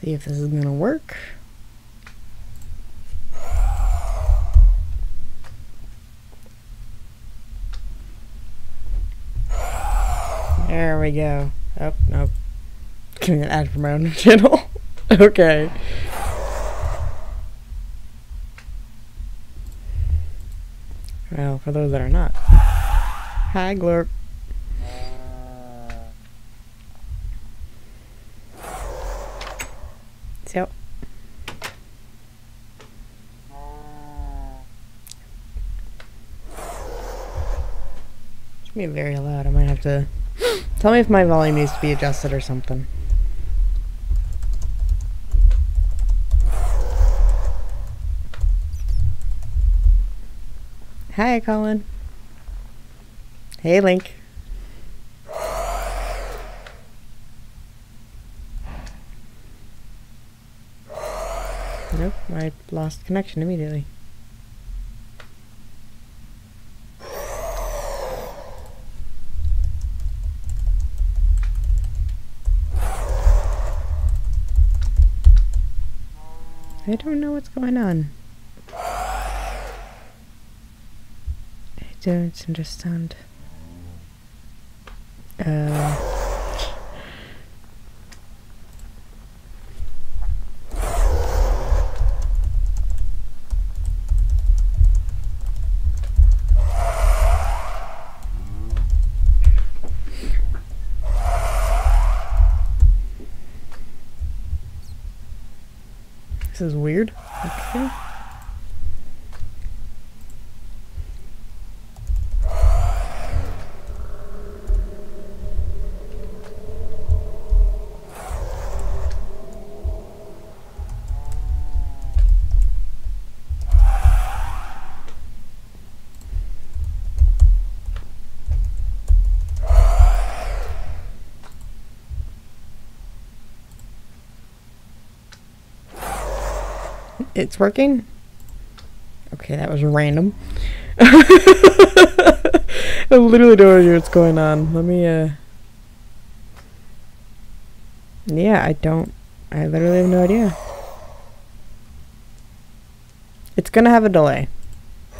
See if this is gonna work. There we go. Oh, nope. Getting an ad for my own channel. Okay. Well, for those that are not. Hi, Glorp. So. It's gonna be very loud. I might have to... Tell me if my volume needs to be adjusted or something. Hi, Colin. Hey, Link. Nope, I lost connection immediately. I don't know what's going on. I don't understand. This is weird. Okay. It's working? Okay, that was random. I literally don't know what's going on. Let me, yeah, I literally have no idea. It's gonna have a delay.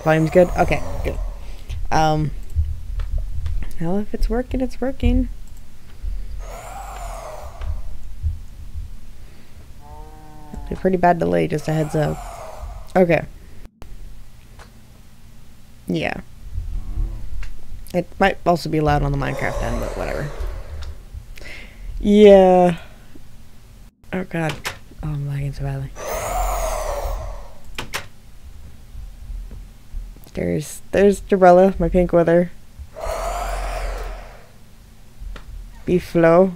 Volume's good? Okay, good. Well, if it's working, it's working. A pretty bad delay, just a heads up. Okay. Yeah. It might also be loud on the Minecraft end, but whatever. Yeah. Oh god. Oh, I'm lagging so badly. There's Jabrella, my pink wither. Beefalo,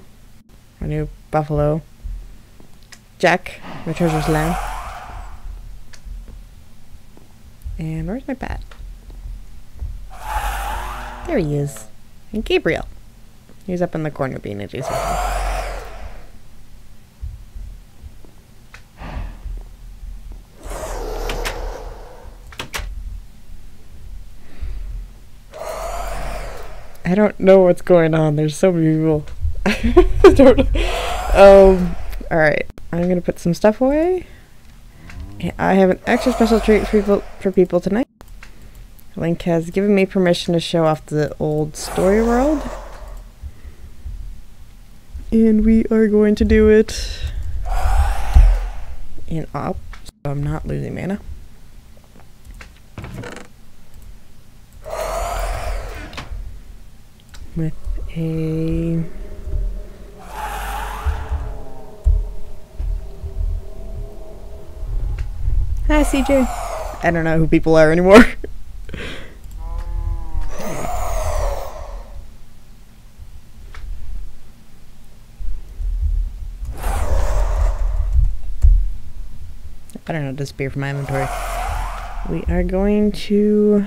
my new buffalo. Jack, my treasure's lamb. And where's my bat? There he is. And Gabriel. He's up in the corner being a Jason. I don't know what's going on. There's so many people. I don't know. Alright. I'm gonna put some stuff away. I have an extra special treat for people tonight. Link has given me permission to show off the old story world. And we are going to do it in op, so I'm not losing mana. With a... Hi, CJ. I don't know who people are anymore. I don't know, disappear from my inventory. We are going to...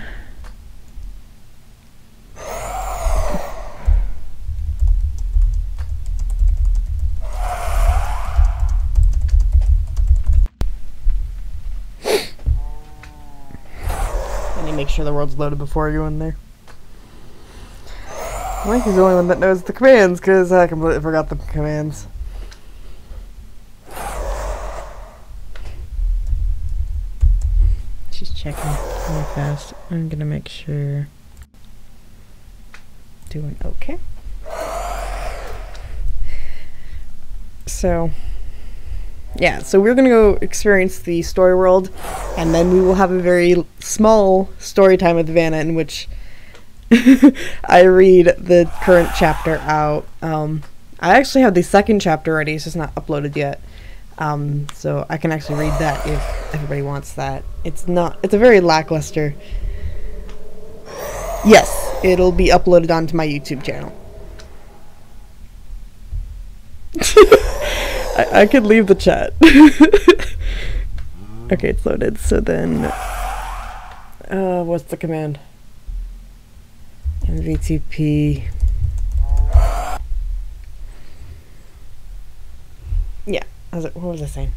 make sure the world's loaded before I go in there. Mike is the only one that knows the commands, because I completely forgot the commands. checking really fast. I'm gonna make sure. Doing okay. So, yeah, so we're gonna go experience the story world, and then we will have a very small story time with Vanna in which I read the current chapter out. I actually have the second chapter already, it's just not uploaded yet. So I can actually read that if everybody wants that. It's a very lackluster. Yes, it'll be uploaded onto my YouTube channel. I could leave the chat. Okay, it's loaded. So then, what's the command? MVTP. Yeah, what was I saying?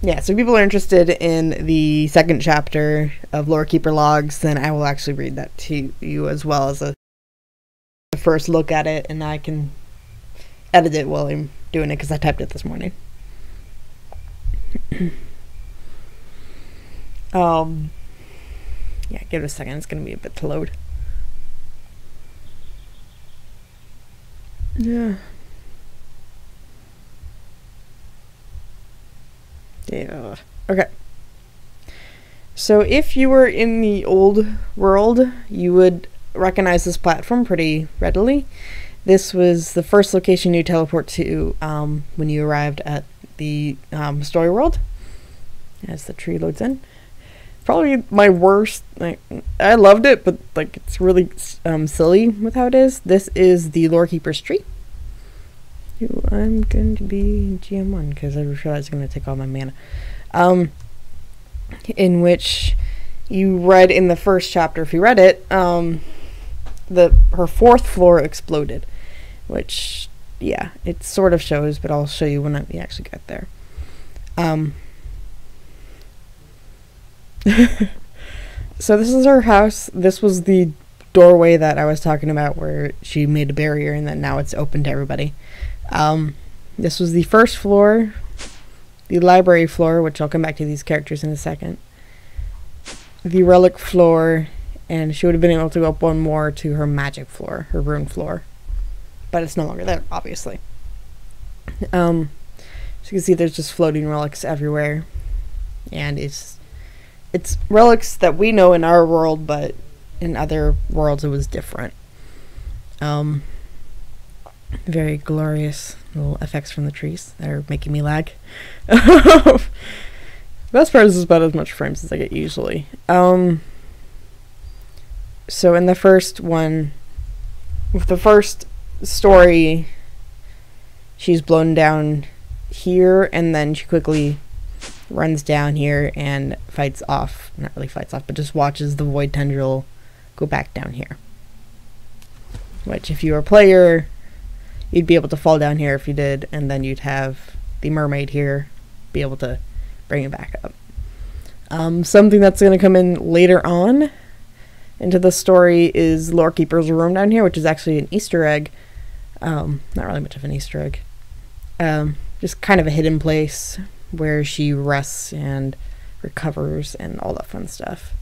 Yeah, so if people are interested in the second chapter of Lorekeeper Logs, then I will actually read that to you as well as a first look at it, and I can edit it while I'm doing it because I typed it this morning. Yeah, give it a second. It's gonna be a bit to load. Yeah. Yeah. Okay. So if you were in the old world, you would recognize this platform pretty readily. This was the first location you teleport to when you arrived at the story world. As the tree loads in. Probably my worst. Like, I loved it, but like it's really silly with how it is. This is the Lorekeeper's tree. I'm going to be GM1 because I realized I was going to take all my mana. In which you read in the first chapter, if you read it, her fourth floor exploded, which, yeah, it sort of shows, but I'll show you when we actually get there. So this is her house. This was the doorway that I was talking about where she made a barrier and then now it's open to everybody. This was the first floor, the library floor, which I'll come back to these characters in a second, the relic floor, and she would have been able to go up one more to her magic floor, her rune floor, but it's no longer there, obviously. So you can see there's just floating relics everywhere, and it's relics that we know in our world, but in other worlds it was different. Very glorious little effects from the trees that are making me lag. Best part is about as much frames as I get usually. So in the first one, with the first story, she's blown down here, and then she quickly runs down here and fights off, not really fights off, but just watches the void tendril go back down here. Which, if you were a player, you'd be able to fall down here if you did, and then you'd have the mermaid here be able to bring it back up. Something that's going to come in later on into the story is Lorekeeper's room down here, which is actually an Easter egg. Not really much of an Easter egg. Just kind of a hidden place where she rests and recovers and all that fun stuff.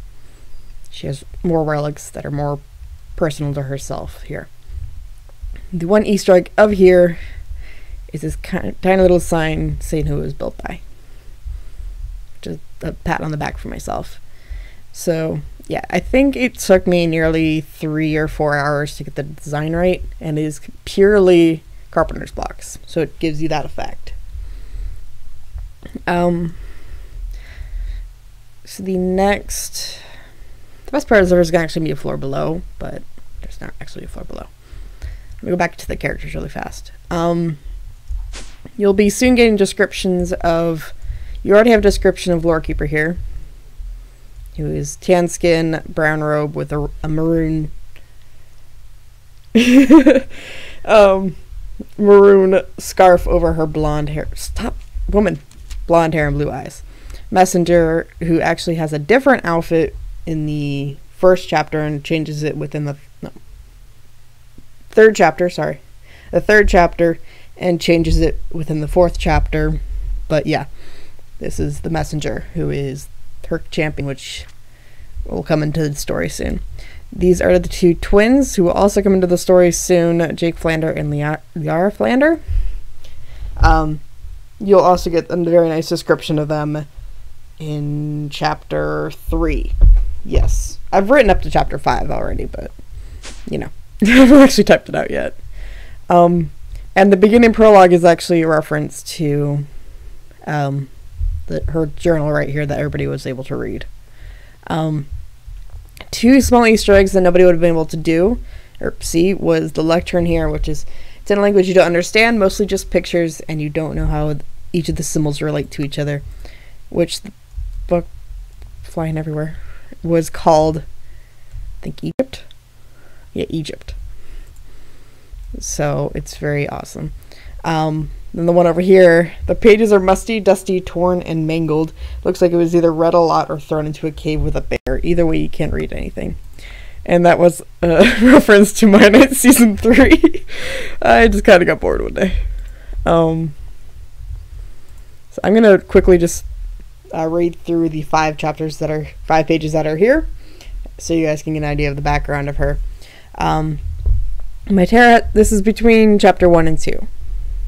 She has more relics that are more personal to herself here. The one Easter egg of here is this tiny little sign saying who it was built by. Just a pat on the back for myself. So, yeah, I think it took me nearly 3 or 4 hours to get the design right, and it is purely carpenter's blocks, so it gives you that effect. So the best part is there's going to actually be a floor below, but there's not actually a floor below. Let me go back to the characters really fast. You'll be soon getting descriptions of... You already have a description of Lorekeeper here, who is tan skin, brown robe with a maroon... maroon scarf over her blonde hair. Stop, woman. Blonde hair and blue eyes. Messenger, who actually has a different outfit in the first chapter and changes it within the... third chapter, sorry. The third chapter, and changes it within the fourth chapter. But yeah, this is the Messenger, who is her champion, which will come into the story soon. These are the two twins who will also come into the story soon, Jake Flander and Liara Flander. You'll also get a very nice description of them in chapter 3. Yes. I've written up to chapter 5 already, but, you know, I haven't actually typed it out yet. And the beginning prologue is actually a reference to her journal right here that everybody was able to read. Two small Easter eggs that nobody would have been able to do or see was the lectern here, which is, it's in a language you don't understand, mostly just pictures, and you don't know how each of the symbols relate to each other, which the book, flying everywhere, was called, I think, Egypt? Yeah, Egypt. So it's very awesome. Then the one over here, the pages are musty, dusty, torn, and mangled. Looks like it was either read a lot or thrown into a cave with a bear. Either way, you can't read anything. And that was a reference to Mianite Season 3. I just kind of got bored one day. So I'm going to quickly just read through the 5 pages that are here, so you guys can get an idea of the background of her. This is between chapter 1 and 2.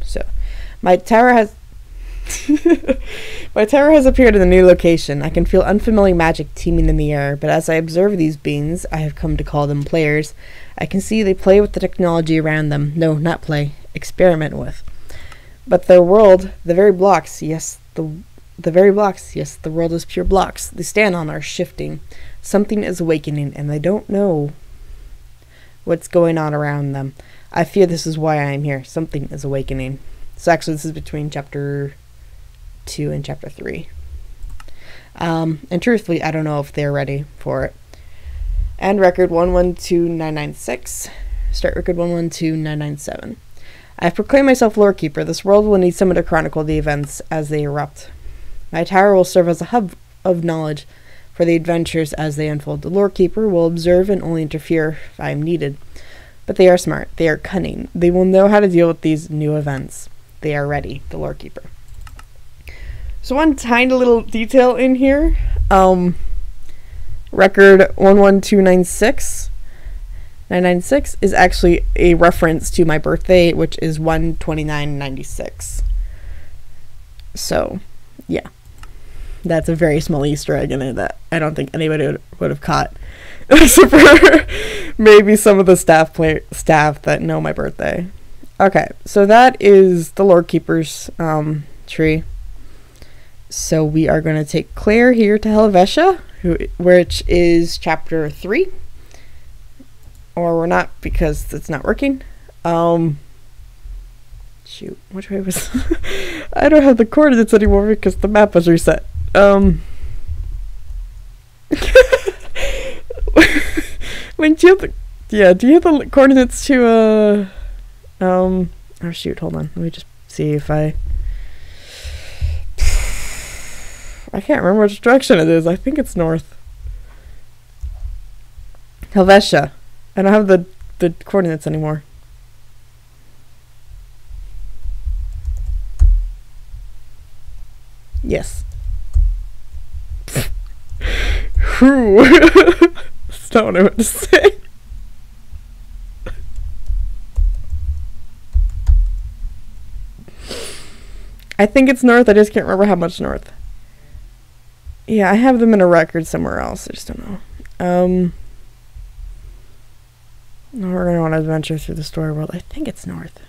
So, my terror has appeared in a new location. I can feel unfamiliar magic teeming in the air, but as I observe these beings, I have come to call them players, I can see they play with the technology around them. No, not play, experiment with. But their world, the very blocks, yes, the world is pure blocks they stand on are shifting. Something is awakening, and they don't know what's going on around them. I fear this is why I am here. Something is awakening. So actually, this is between chapter 2 and chapter 3. And truthfully, I don't know if they're ready for it. End record 112996. Start record 112997. I have proclaimed myself Lore Keeper. This world will need someone to chronicle the events as they erupt. My tower will serve as a hub of knowledge for the adventures as they unfold. The Lore Keeper will observe and only interfere if I am needed. But they are smart. They are cunning. They will know how to deal with these new events. They are ready. The Lore Keeper. So one tiny little detail in here. Record 112996 996 is actually a reference to my birthday, which is 1/29/96. So, yeah. That's a very small Easter egg in it that I don't think anybody would have caught. Except for maybe some of the staff that know my birthday. Okay, so that is the Lore Keeper's tree. So we are going to take Claire here to Helvetia, which is chapter 3. Or we're not, because it's not working. Shoot, which way was... I don't have the coordinates anymore because the map was reset. Wait, do you have the coordinates to, oh shoot, hold on. Let me just see if I can't remember which direction it is. I think it's north. Helvetia. I don't have the coordinates anymore. Yes. Whew. Don't know what to say. I think it's north. I just can't remember how much north. Yeah, I have them in a record somewhere else. I just don't know. We're going to want to adventure through the story world. I think it's north.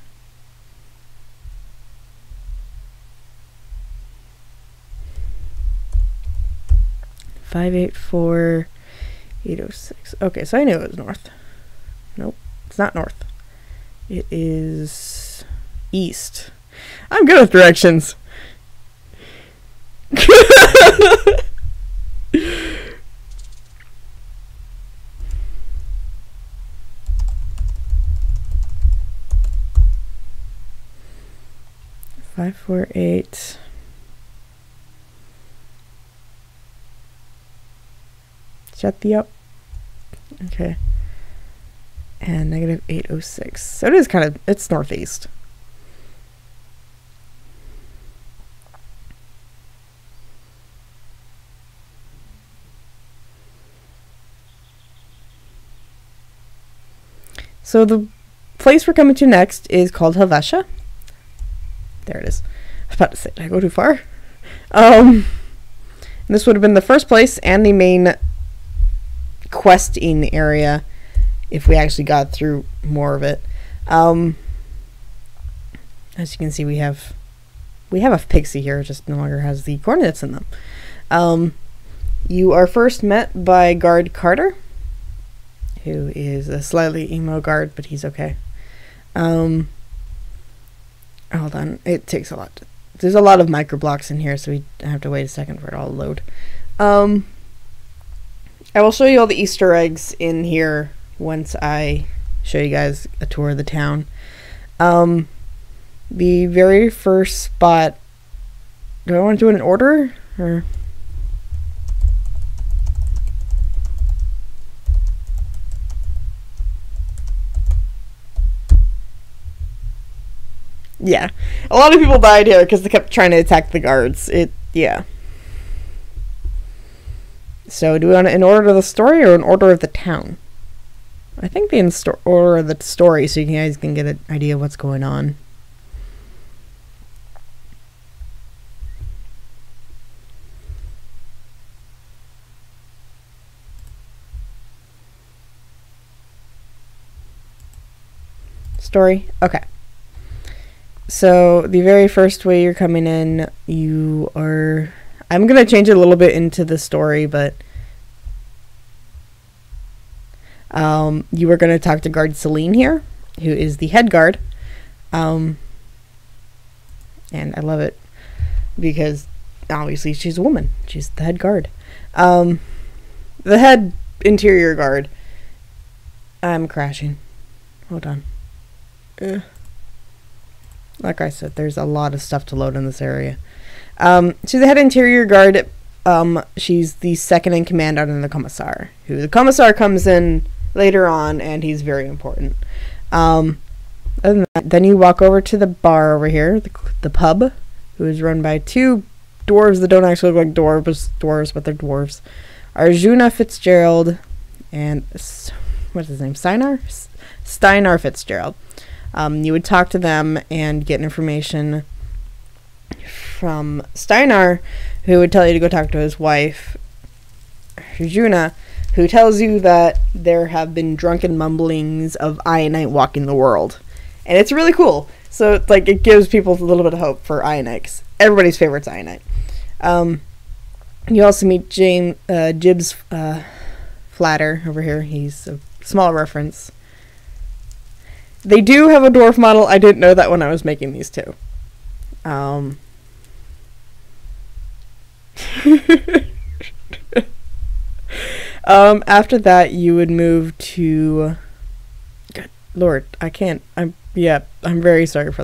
$584 $806. Okay, so I knew it was north. Nope, it's not north. It is east. I'm good with directions. $548. Shut the up. Okay. And negative 806. So it is kind of, it's northeast. So the place we're coming to next is called Helvetia. There it is. I was about to say, did I go too far? This would have been the first place and the main questing area if we actually got through more of it. As you can see, we have a pixie here, it just no longer has the coordinates in them. You are first met by Guard Carter, who is a slightly emo guard, but he's okay. Hold on, it takes a lot. There's a lot of micro blocks in here, so we have to wait a second for it all to load. I will show you all the Easter eggs in here once I show you guys a tour of the town. The very first spot, do I want to do it in order, or? Yeah, a lot of people died here because they kept trying to attack the guards. Yeah. So, do we want it in order of the story or in order of the town? I think in order of the story, so you guys can get an idea of what's going on. Story? Okay. So, the very first way you're coming in, you are... I'm going to change it a little bit into the story, but... you are going to talk to Guard Celine here, who is the head guard. And I love it, because obviously she's a woman. She's the head guard. The head interior guard... I'm crashing. Hold on. Like I said, there's a lot of stuff to load in this area. She's the head interior guard. She's the second in command under the commissar. The commissar comes in later on, and he's very important. Other than that, then you walk over to the bar over here, the pub, who is run by two dwarves that don't actually look like dwarves, but they're dwarves. Arjuna Fitzgerald and what's his name? Steinar Fitzgerald. You would talk to them and get information from Steinar, who would tell you to go talk to his wife, Arjuna, who tells you that there have been drunken mumblings of Mianite walking the world. And it's really cool. So it's like it gives people a little bit of hope for Mianite, 'cause everybody's favorite's Mianite. You also meet Jibs Flatter over here. He's a small reference. They do have a dwarf model. I didn't know that when I was making these two. After that, you would move to... God, Lord, I can't... I'm very sorry for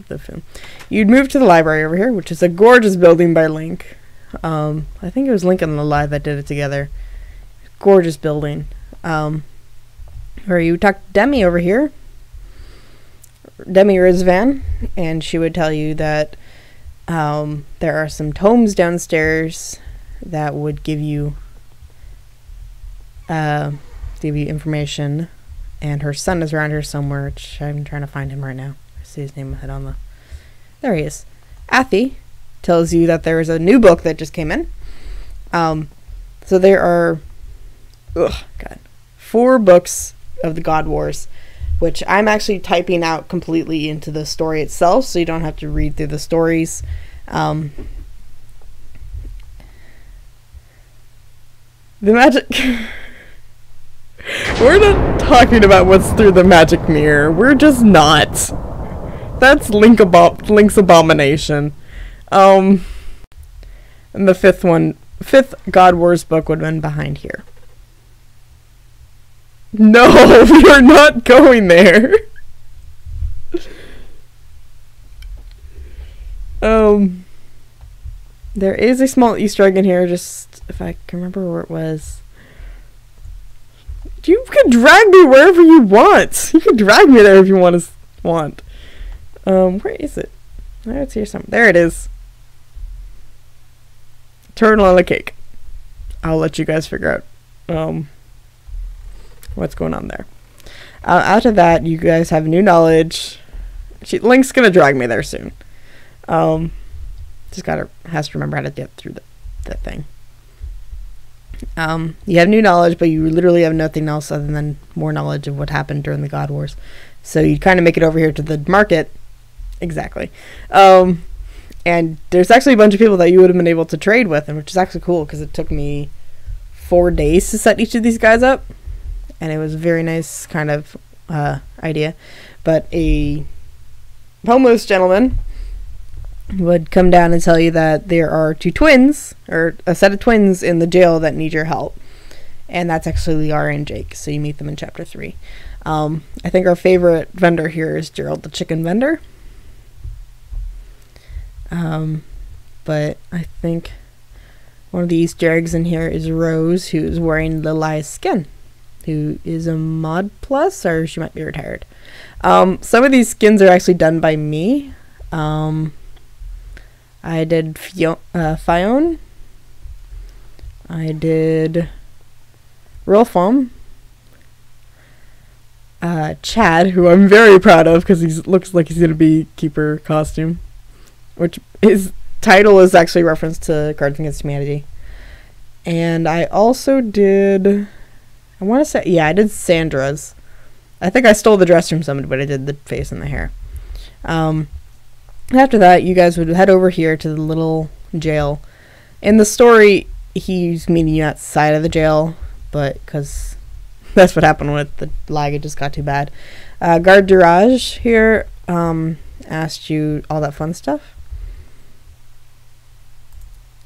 the film. You'd move to the library over here, which is a gorgeous building by Link. I think it was Link and the Live that did it together. Gorgeous building. Where you would talk to Demi over here. Demi Rizvan, and she would tell you that there are some tomes downstairs that would give you information, and her son is around here somewhere, which I'm trying to find him right now. I see his name ahead on the... There he is. Athy tells you that there is a new book that just came in. So there are 4 books of the God Wars, which I'm actually typing out completely into the story itself, so you don't have to read through the stories. The magic... We're not talking about what's through the magic mirror. We're just not. That's Link's abomination. And the fifth God Wars book would have been behind here. No, you're not going there. There is a small Easter egg in here, just if I can remember where it was. You can drag me wherever you want. You can drag me there if you want. Where is it? Oh, it's here somewhere. There it is. Turtle on a cake. I'll let you guys figure out what's going on there. After that, you guys have new knowledge. Link's gonna drag me there soon. Just has to remember how to get through that thing. You have new knowledge, but you literally have nothing else other than more knowledge of what happened during the God Wars. So you kind of make it over here to the market. Exactly. And there's actually a bunch of people that you would have been able to trade with, and which is actually cool because it took me 4 days to set each of these guys up, and it was a very nice kind of idea. But a homeless gentleman would come down and tell you that there are 2 twins, or a set of twins in the jail that need your help, and that's actually Liara and Jake. So you meet them in chapter 3. I think our favorite vendor here is Gerald the chicken vendor. But I think one of the Easter eggs in here is Rose, who is wearing Lili's skin, who is a mod plus, or she might be retired. Some of these skins are actually done by me. I did Fion. I did Rolfom. Chad, who I'm very proud of because he looks like he's going to be Keeper costume, which his title is actually a reference to Cards Against Humanity. And I also did, I want to say, yeah, I did Sandra's. I think I stole the dress from somebody, but I did the face and the hair. After that, you guys would head over here to the little jail. In the story, he's meeting you outside of the jail, but because that's what happened with the lag, it just got too bad. Guard Durage here asked you all that fun stuff.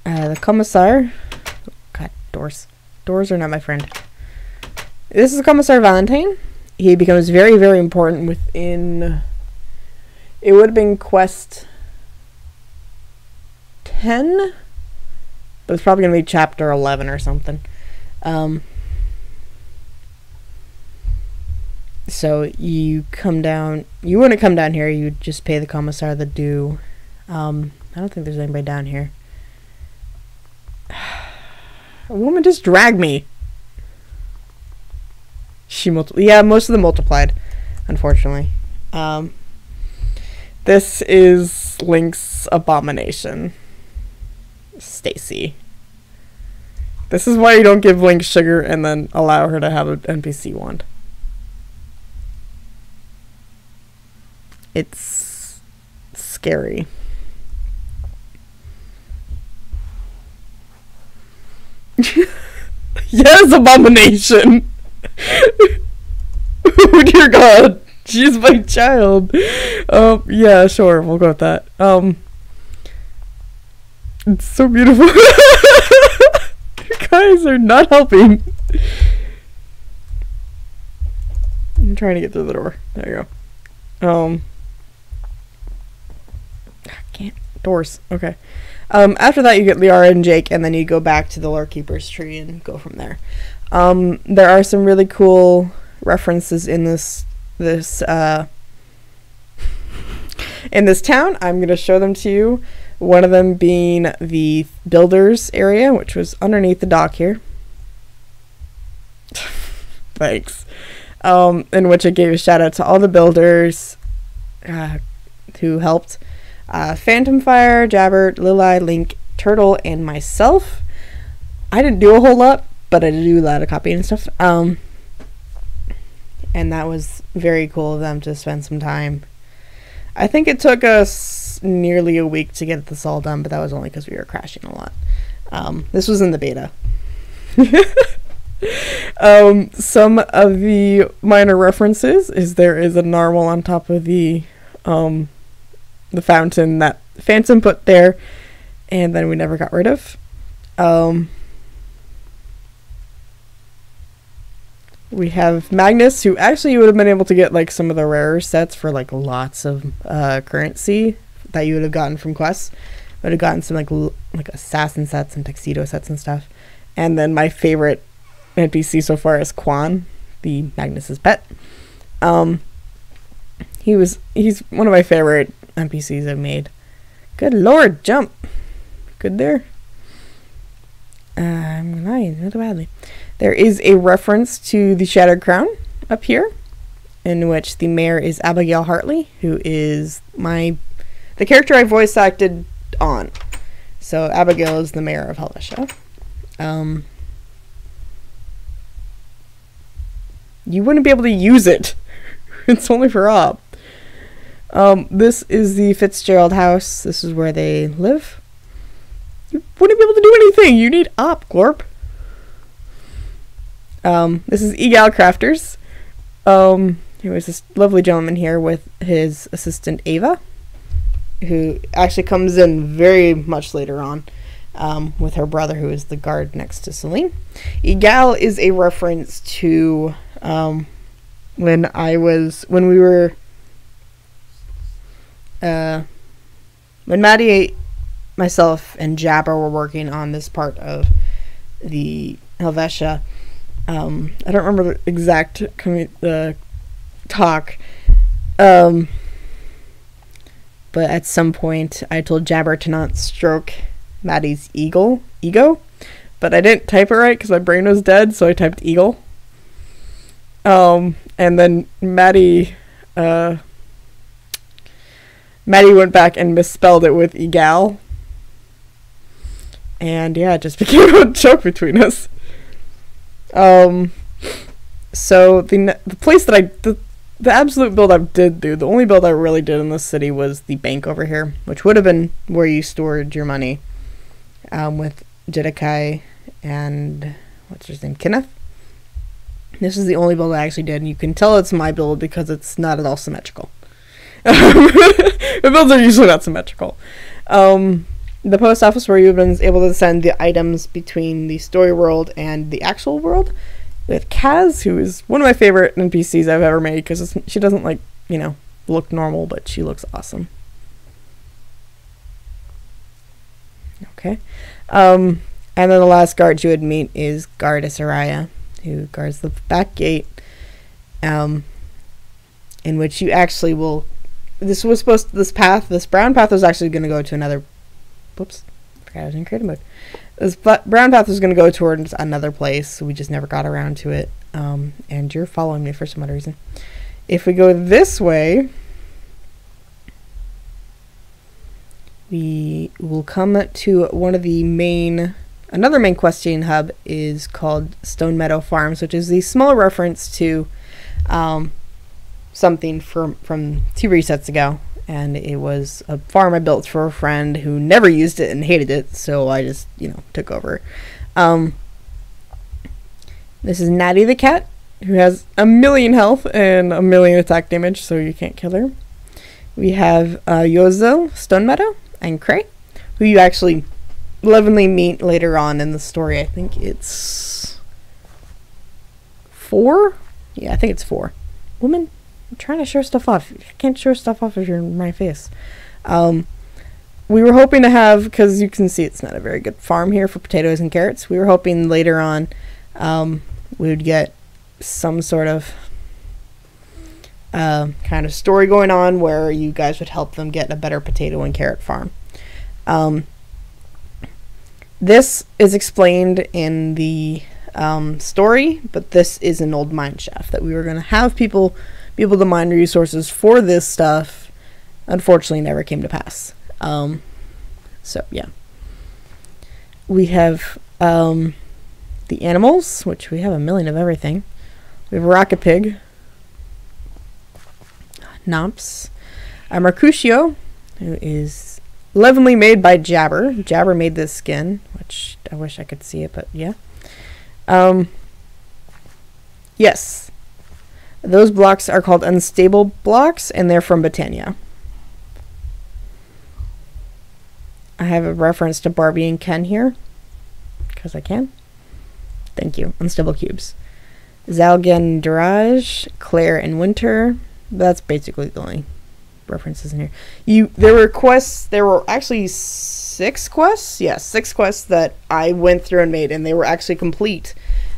The Commissar. God, doors. Doors are not my friend. This is Commissar Valentine. He becomes very, very important within... It would have been quest 10, but it's probably going to be chapter 11 or something. So you come down, you wouldn't come down here, you'd just pay the commissar the due. I don't think there's anybody down here. A woman just dragged me. Yeah, most of them multiplied, unfortunately. This is Link's abomination. Stacy. This is why you don't give Link sugar and then allow her to have an NPC wand. It's scary. Yes, abomination! Oh dear God. She's my child. Yeah, sure, we'll go with that. It's so beautiful. You guys are not helping. I'm trying to get through the door. There you go. Can't. Doors. Okay. After that, you get Liara and Jake, and then you go back to the Lore Keeper's tree and go from there. There are some really cool references in this in this town. I'm going to show them to you. One of them being the builders area, which was underneath the dock here. Thanks. In which it gave a shout out to all the builders who helped. Phantom Fire, Jabbert, Lili, Link, Turtle, and myself. I didn't do a whole lot, but I did do a lot of copying and stuff. And that was very cool of them to spend some time. I think it took us nearly a week to get this all done, but that was only because we were crashing a lot. This was in the beta. Some of the minor references is there is a narwhal on top of the fountain that Phantom put there, and then we never got rid of. We have Magnus, who actually you would have been able to get like some of the rarer sets for like lots of currency that you would have gotten from quests. Would have gotten some like assassin sets and tuxedo sets and stuff. And then my favorite NPC so far is Quan, the Magnus's pet. He's one of my favorite NPCs I've made. Good lord, jump. Good there. I'm lying really badly. There is a reference to the Shattered Crown up here. in which the mayor is Abigail Hartley, who is the character I voice acted on. So Abigail is the mayor of Helvetia. You wouldn't be able to use it. It's only for op. This is the Fitzgerald house. This is where they live. You wouldn't be able to do anything. You need op, Glorp. This is Egal Crafters. There was this lovely gentleman here with his assistant Ava, who actually comes in very much later on, with her brother, who is the guard next to Celine. Egal is a reference to when Maddie, myself, and Jabber were working on this part of the Helvetia. I don't remember the exact talk, but at some point I told Jabber to not stroke Maddie's ego, but I didn't type it right because my brain was dead, so I typed eagle. And then Maddie went back and misspelled it with egal, and yeah, it just became a joke between us. So the place that the absolute build I did do, the only build I really did in this city was the bank over here, which would have been where you stored your money, with Jedikai and, what's his name, Kenneth. This is the only build I actually did, and you can tell it's my build because it's not at all symmetrical. The builds are usually not symmetrical. The post office, where you've been able to send the items between the story world and the actual world, with Kaz, who is one of my favorite NPCs I've ever made, because she doesn't, like, you know, look normal, but she looks awesome. Okay. And then the last guard you would meet is Guard Asaraya, who guards the back gate, in which you actually will... This brown path was actually going to go to another... Whoops. I forgot I was in creative mode. This brown path was going to go towards another place, so we just never got around to it. And you're following me for some other reason. If we go this way, we will come to one of the another main questing hub is called Stone Meadow Farms, which is the small reference to something from 2 resets ago. And it was a farm I built for a friend who never used it and hated it, so I just, took over. This is Natty the cat, who has 1,000,000 health and 1,000,000 attack damage, so you can't kill her. We have Yozo, Stone Meadow, and Cray, who you actually lovingly meet later on in the story. I think it's 4? Yeah, I think it's 4. Woman? I'm trying to show stuff off. I can't show stuff off if you're in my face. We were hoping to have, because you can see it's not a very good farm here for potatoes and carrots. We were hoping later on we would get some sort of kind of story going on where you guys would help them get a better potato and carrot farm. This is explained in the story, but this is an old mine shaft that we were going to have people be able to mine resources for this stuff. Unfortunately, never came to pass. So yeah, we have the animals, which we have 1,000,000 of everything. We have a rocket pig, Nomps, a Mercutio, who is lovingly made by Jabber. Jabber made this skin, which I wish I could see it, but yeah. Yes. Those blocks are called unstable blocks, and they're from Botania. I have a reference to Barbie and Ken here, because I can. Thank you. Unstable cubes. Zalgan, Dirage, Claire, and Winter. That's basically the only references in here. There were quests. There were actually 6 quests. Yes, 6 quests that I went through and made, and they were actually complete.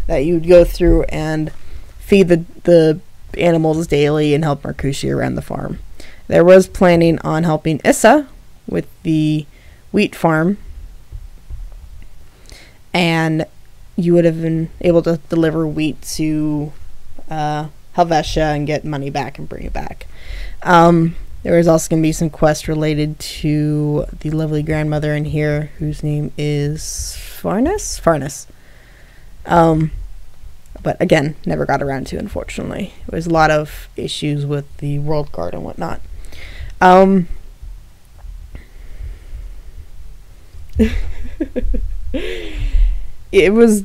That you'd go through and feed the animals daily and help Mercutio around the farm. There was planning on helping Issa with the wheat farm, and you would have been able to deliver wheat to Helvetia and get money back and bring it back. There is also going to be some quests related to the lovely grandmother in here, whose name is Farnes? Farnes. But again, never got around to, unfortunately. There was a lot of issues with the World Guard and whatnot. It was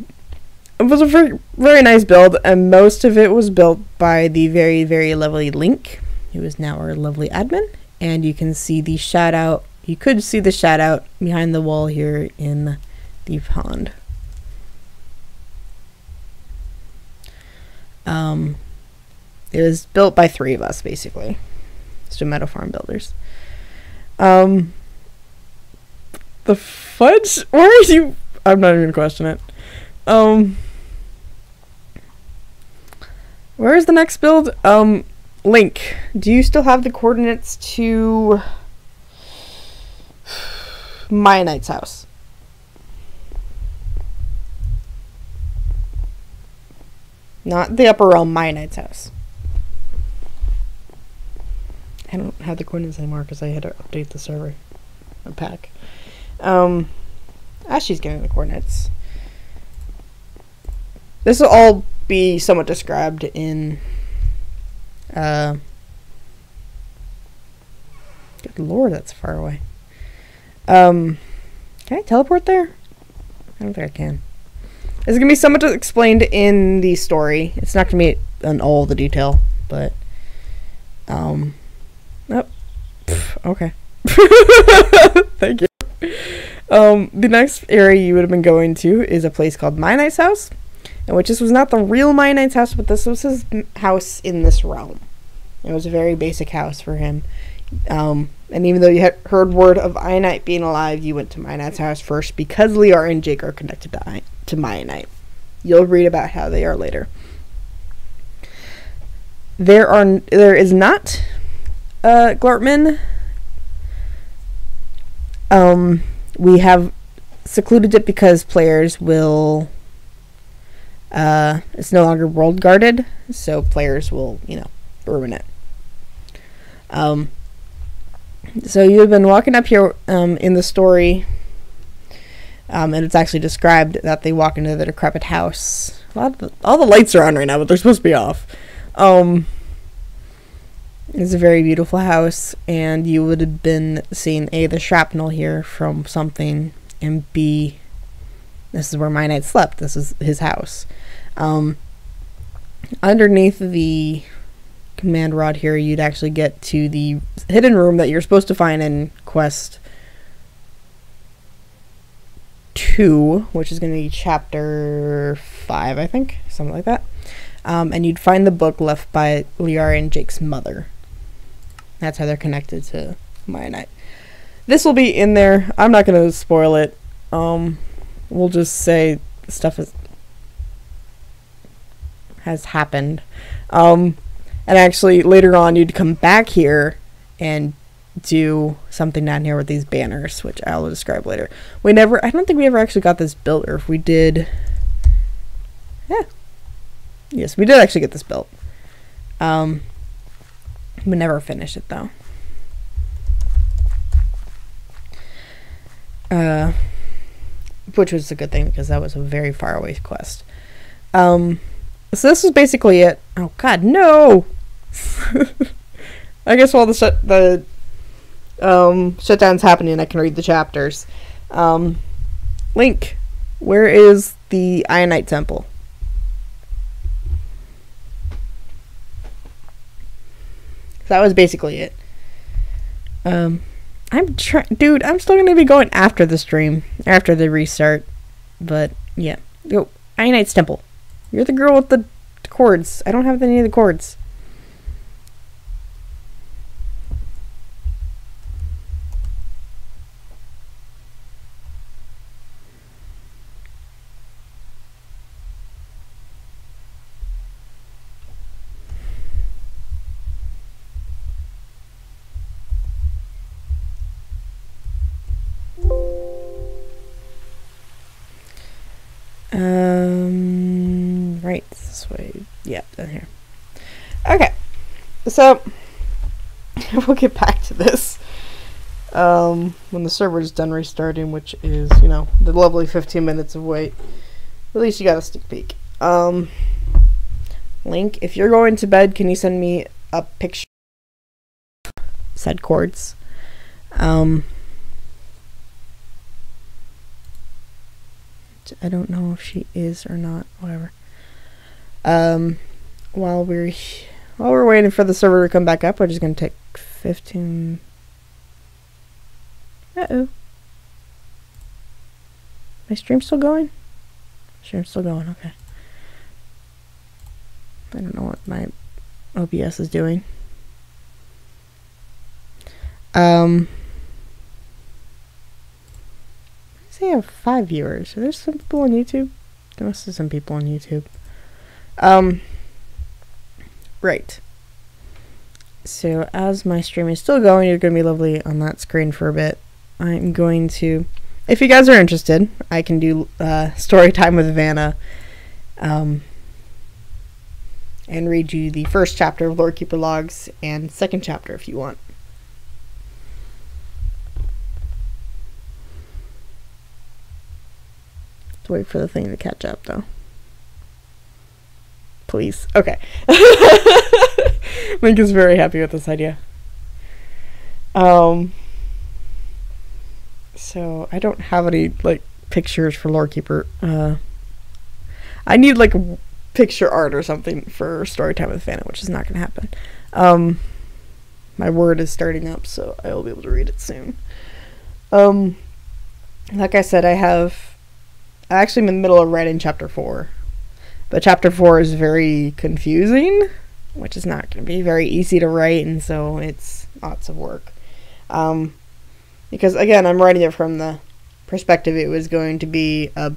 a very, very nice build, and most of it was built by the very, very lovely Link, who is now our lovely admin. And you can see the shout out. You could see the shout out behind the wall here in the pond. It was built by 3 of us, basically. So Meadow Farm builders. The fudge? Why are you? I'm not even gonna question it. Where is the next build? Link, do you still have the coordinates to Mianite's house? Not the upper realm, Mianite's house. I don't have the coordinates anymore because I had to update the server. A pack. As she's getting the coordinates. This will all be somewhat described in good lord, that's far away. Can I teleport there? I don't think I can. It's gonna be somewhat explained in the story. It's not gonna be in all the detail, but oh, okay. Thank you. The next area you would have been going to is a place called Mianite's house, and which this was not the real Mianite's house, but this was his house in this realm. It was a very basic house for him. And even though you had heard word of Mianite being alive, you went to Mianite's house first because Liara and Jake are connected to Mianite. You'll read about how they are later. There is not Glartman. We have secluded it because players will it's no longer world guarded, so players will, ruin it. So you've been walking up here in the story, and it's actually described that they walk into the decrepit house. All the lights are on right now, but they're supposed to be off. It's a very beautiful house, and you would have been seeing A, the shrapnel here from something, and B, this is where Mianite slept. This is his house. Underneath the command rod here, you'd actually get to the hidden room that you're supposed to find in quest 2, which is going to be chapter 5, I think, something like that. And you'd find the book left by Liara and Jake's mother. That's how they're connected to Mianite. This will be in there. I'm not going to spoil it. We'll just say stuff has happened. And actually, later on, you'd come back here and do something down here with these banners, which I'll describe later. I don't think we ever actually got this built, or if we did, yeah. Yes, we did actually get this built. We never finished it, though. Which was a good thing, because that was a very far away quest. So this is basically it. Oh god, no! I guess while the shutdown's happening, I can read the chapters. Link, where is the Mianite temple? So that was basically it. Dude, I'm still gonna be going after the stream, after the restart. But yeah, yo, Mianite's temple. You're the girl with the cords. I don't have any of the cords. Right, this way. Yeah, down here. Okay, so we'll get back to this when the server's done restarting, which is, you know, the lovely 15 minutes of wait. At least you got a sneak peek. Link, if you're going to bed, can you send me a picture of said chords? I don't know if she is or not. Whatever. While we're waiting for the server to come back up, we're just gonna take 15. My stream's still going? Stream's still going. Okay. I don't know what my OBS is doing. I have 5 viewers. Are there some people on YouTube? There must be some people on YouTube. Right. So as my stream is still going, you're going to be lovely on that screen for a bit. I'm going to, if you guys are interested, I can do story time with Vanna, and read you the first chapter of Lorekeeper Logs and second chapter if you want. Let's wait for the thing to catch up though. Please. Okay. Link is very happy with this idea. So I don't have any like pictures for Lorekeeper. I need like picture art or something for Storytime with Vanna, which is not gonna happen. My Word is starting up, so I will be able to read it soon. Like I said, I actually am in the middle of writing chapter 4. But chapter 4 is very confusing, which is not going to be very easy to write, and so it's lots of work. Because again, I'm writing it from the perspective it was going to be a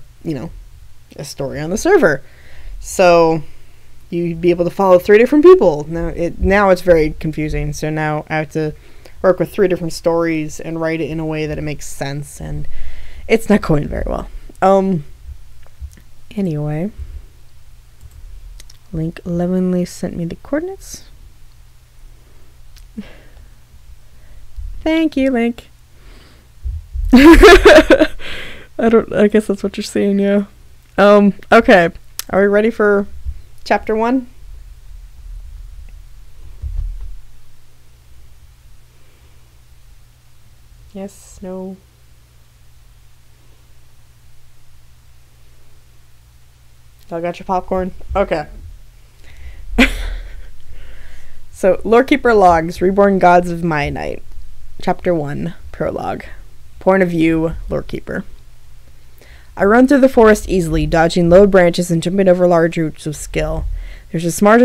story on the server. So you'd be able to follow 3 different people. Now it's very confusing. So now I have to work with 3 different stories and write it in a way that it makes sense, and it's not going very well. Anyway, Link lovingly sent me the coordinates. Thank you, Link. I guess that's what you're seeing, yeah. Okay. Are we ready for chapter 1? Yes, no. Y'all got your popcorn? Okay. So, Lorekeeper Logs, Reborn Gods of Mianite. Chapter 1, Prologue. Point of view, Lorekeeper. I run through the forest easily, dodging low branches and jumping over large roots with skill. There's a small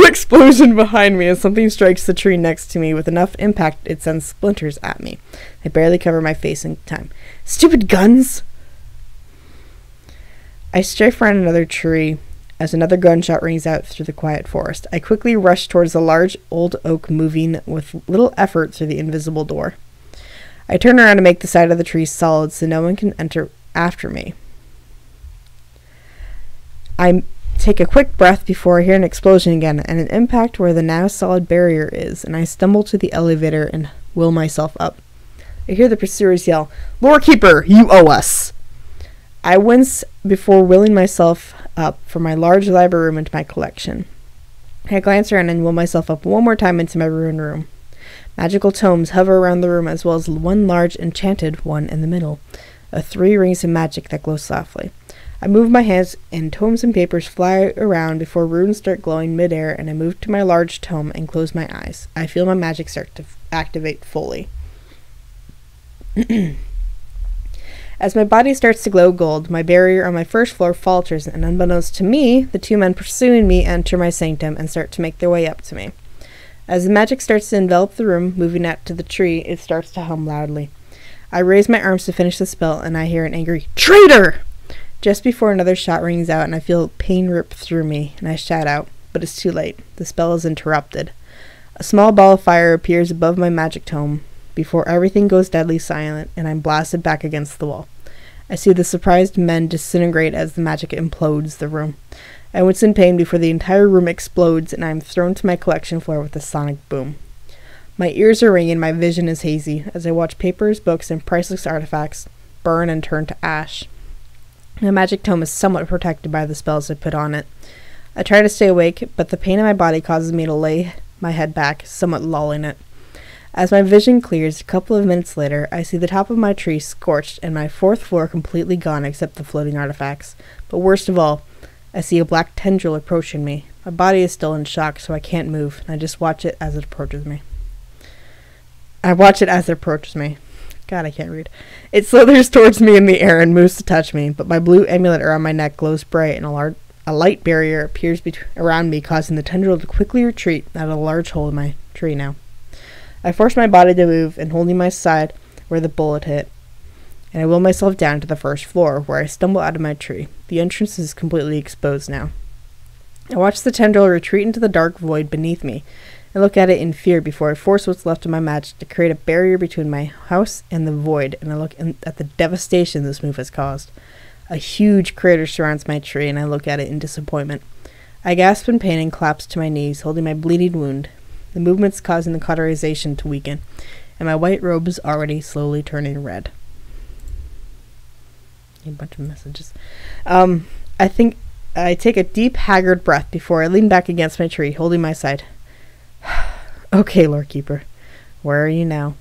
explosion behind me as something strikes the tree next to me. With enough impact, it sends splinters at me. I barely cover my face in time. Stupid guns! I strafe around another tree as another gunshot rings out through the quiet forest. I quickly rush towards the large old oak, moving with little effort through the invisible door. I turn around to make the side of the tree solid so no one can enter after me. I take a quick breath before I hear an explosion again and an impact where the now solid barrier is, and I stumble to the elevator and will myself up. I hear the pursuers yell, "Lorekeeper, you owe us!" I wince before willing myself up from my large library room into my collection. I glance around and will myself up one more time into my ruined room. Magical tomes hover around the room, as well as one large enchanted one in the middle, 3 rings of magic that glow softly. I move my hands and tomes and papers fly around before runes start glowing midair, and I move to my large tome and close my eyes. I feel my magic start to activate fully. As my body starts to glow gold, my barrier on my first floor falters, and unbeknownst to me, the 2 men pursuing me enter my sanctum and start to make their way up to me. As the magic starts to envelop the room, moving out to the tree, it starts to hum loudly. I raise my arms to finish the spell, and I hear an angry, "Traitor!" Just before another shot rings out, and I feel pain rip through me, and I shout out, but it's too late. The spell is interrupted. A small ball of fire appears above my magic tome, before everything goes deadly silent, and I'm blasted back against the wall. I see the surprised men disintegrate as the magic implodes the room. I wince in pain before the entire room explodes and I am thrown to my collection floor with a sonic boom. My ears are ringing, my vision is hazy, as I watch papers, books, and priceless artifacts burn and turn to ash. My magic tome is somewhat protected by the spells I put on it. I try to stay awake, but the pain in my body causes me to lay my head back, somewhat lulling it. As my vision clears, a couple of minutes later, I see the top of my tree scorched and my 4th floor completely gone except the floating artifacts. But worst of all, I see a black tendril approaching me. My body is still in shock, so I can't move, and I just watch it as it approaches me. God, I can't read. It slithers towards me in the air and moves to touch me, but my blue amulet around my neck glows bright, and a light barrier appears around me, causing the tendril to quickly retreat out of a large hole in my tree now. I force my body to move, and holding my side where the bullet hit, and I will myself down to the 1st floor, where I stumble out of my tree. The entrance is completely exposed now. I watch the tendril retreat into the dark void beneath me. I look at it in fear before I force what's left of my magic to create a barrier between my house and the void, and I look at the devastation this move has caused. A huge crater surrounds my tree, and I look at it in disappointment. I gasp in pain and collapse to my knees, holding my bleeding wound. The movement's causing the cauterization to weaken, and my white robe is already slowly turning red. A bunch of messages. I think I take a deep, haggard breath before I lean back against my tree, holding my side. Okay, Lord Keeper, where are you now?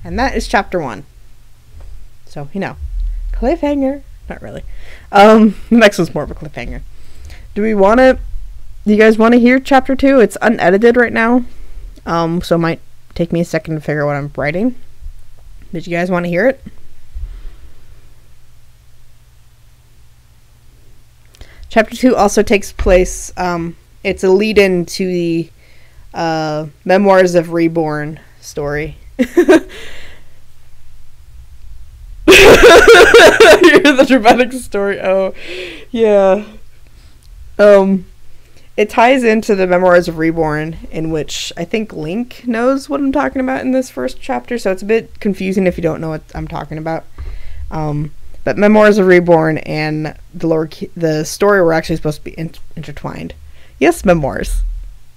And that is chapter 1. So, cliffhanger. Not really. The next one's more of a cliffhanger. Do you guys want to hear chapter 2? It's unedited right now. So it might take me a second to figure out what I'm writing. Did you guys want to hear it? Chapter 2 also takes place, it's a lead-in to the Memoirs of Reborn story. Hear the dramatic story. Oh, yeah. It ties into the Memoirs of Reborn, in which I think Link knows what I'm talking about in this first chapter, so it's a bit confusing if you don't know what I'm talking about. But Memoirs of Reborn and the story were actually supposed to be intertwined. Yes, memoirs.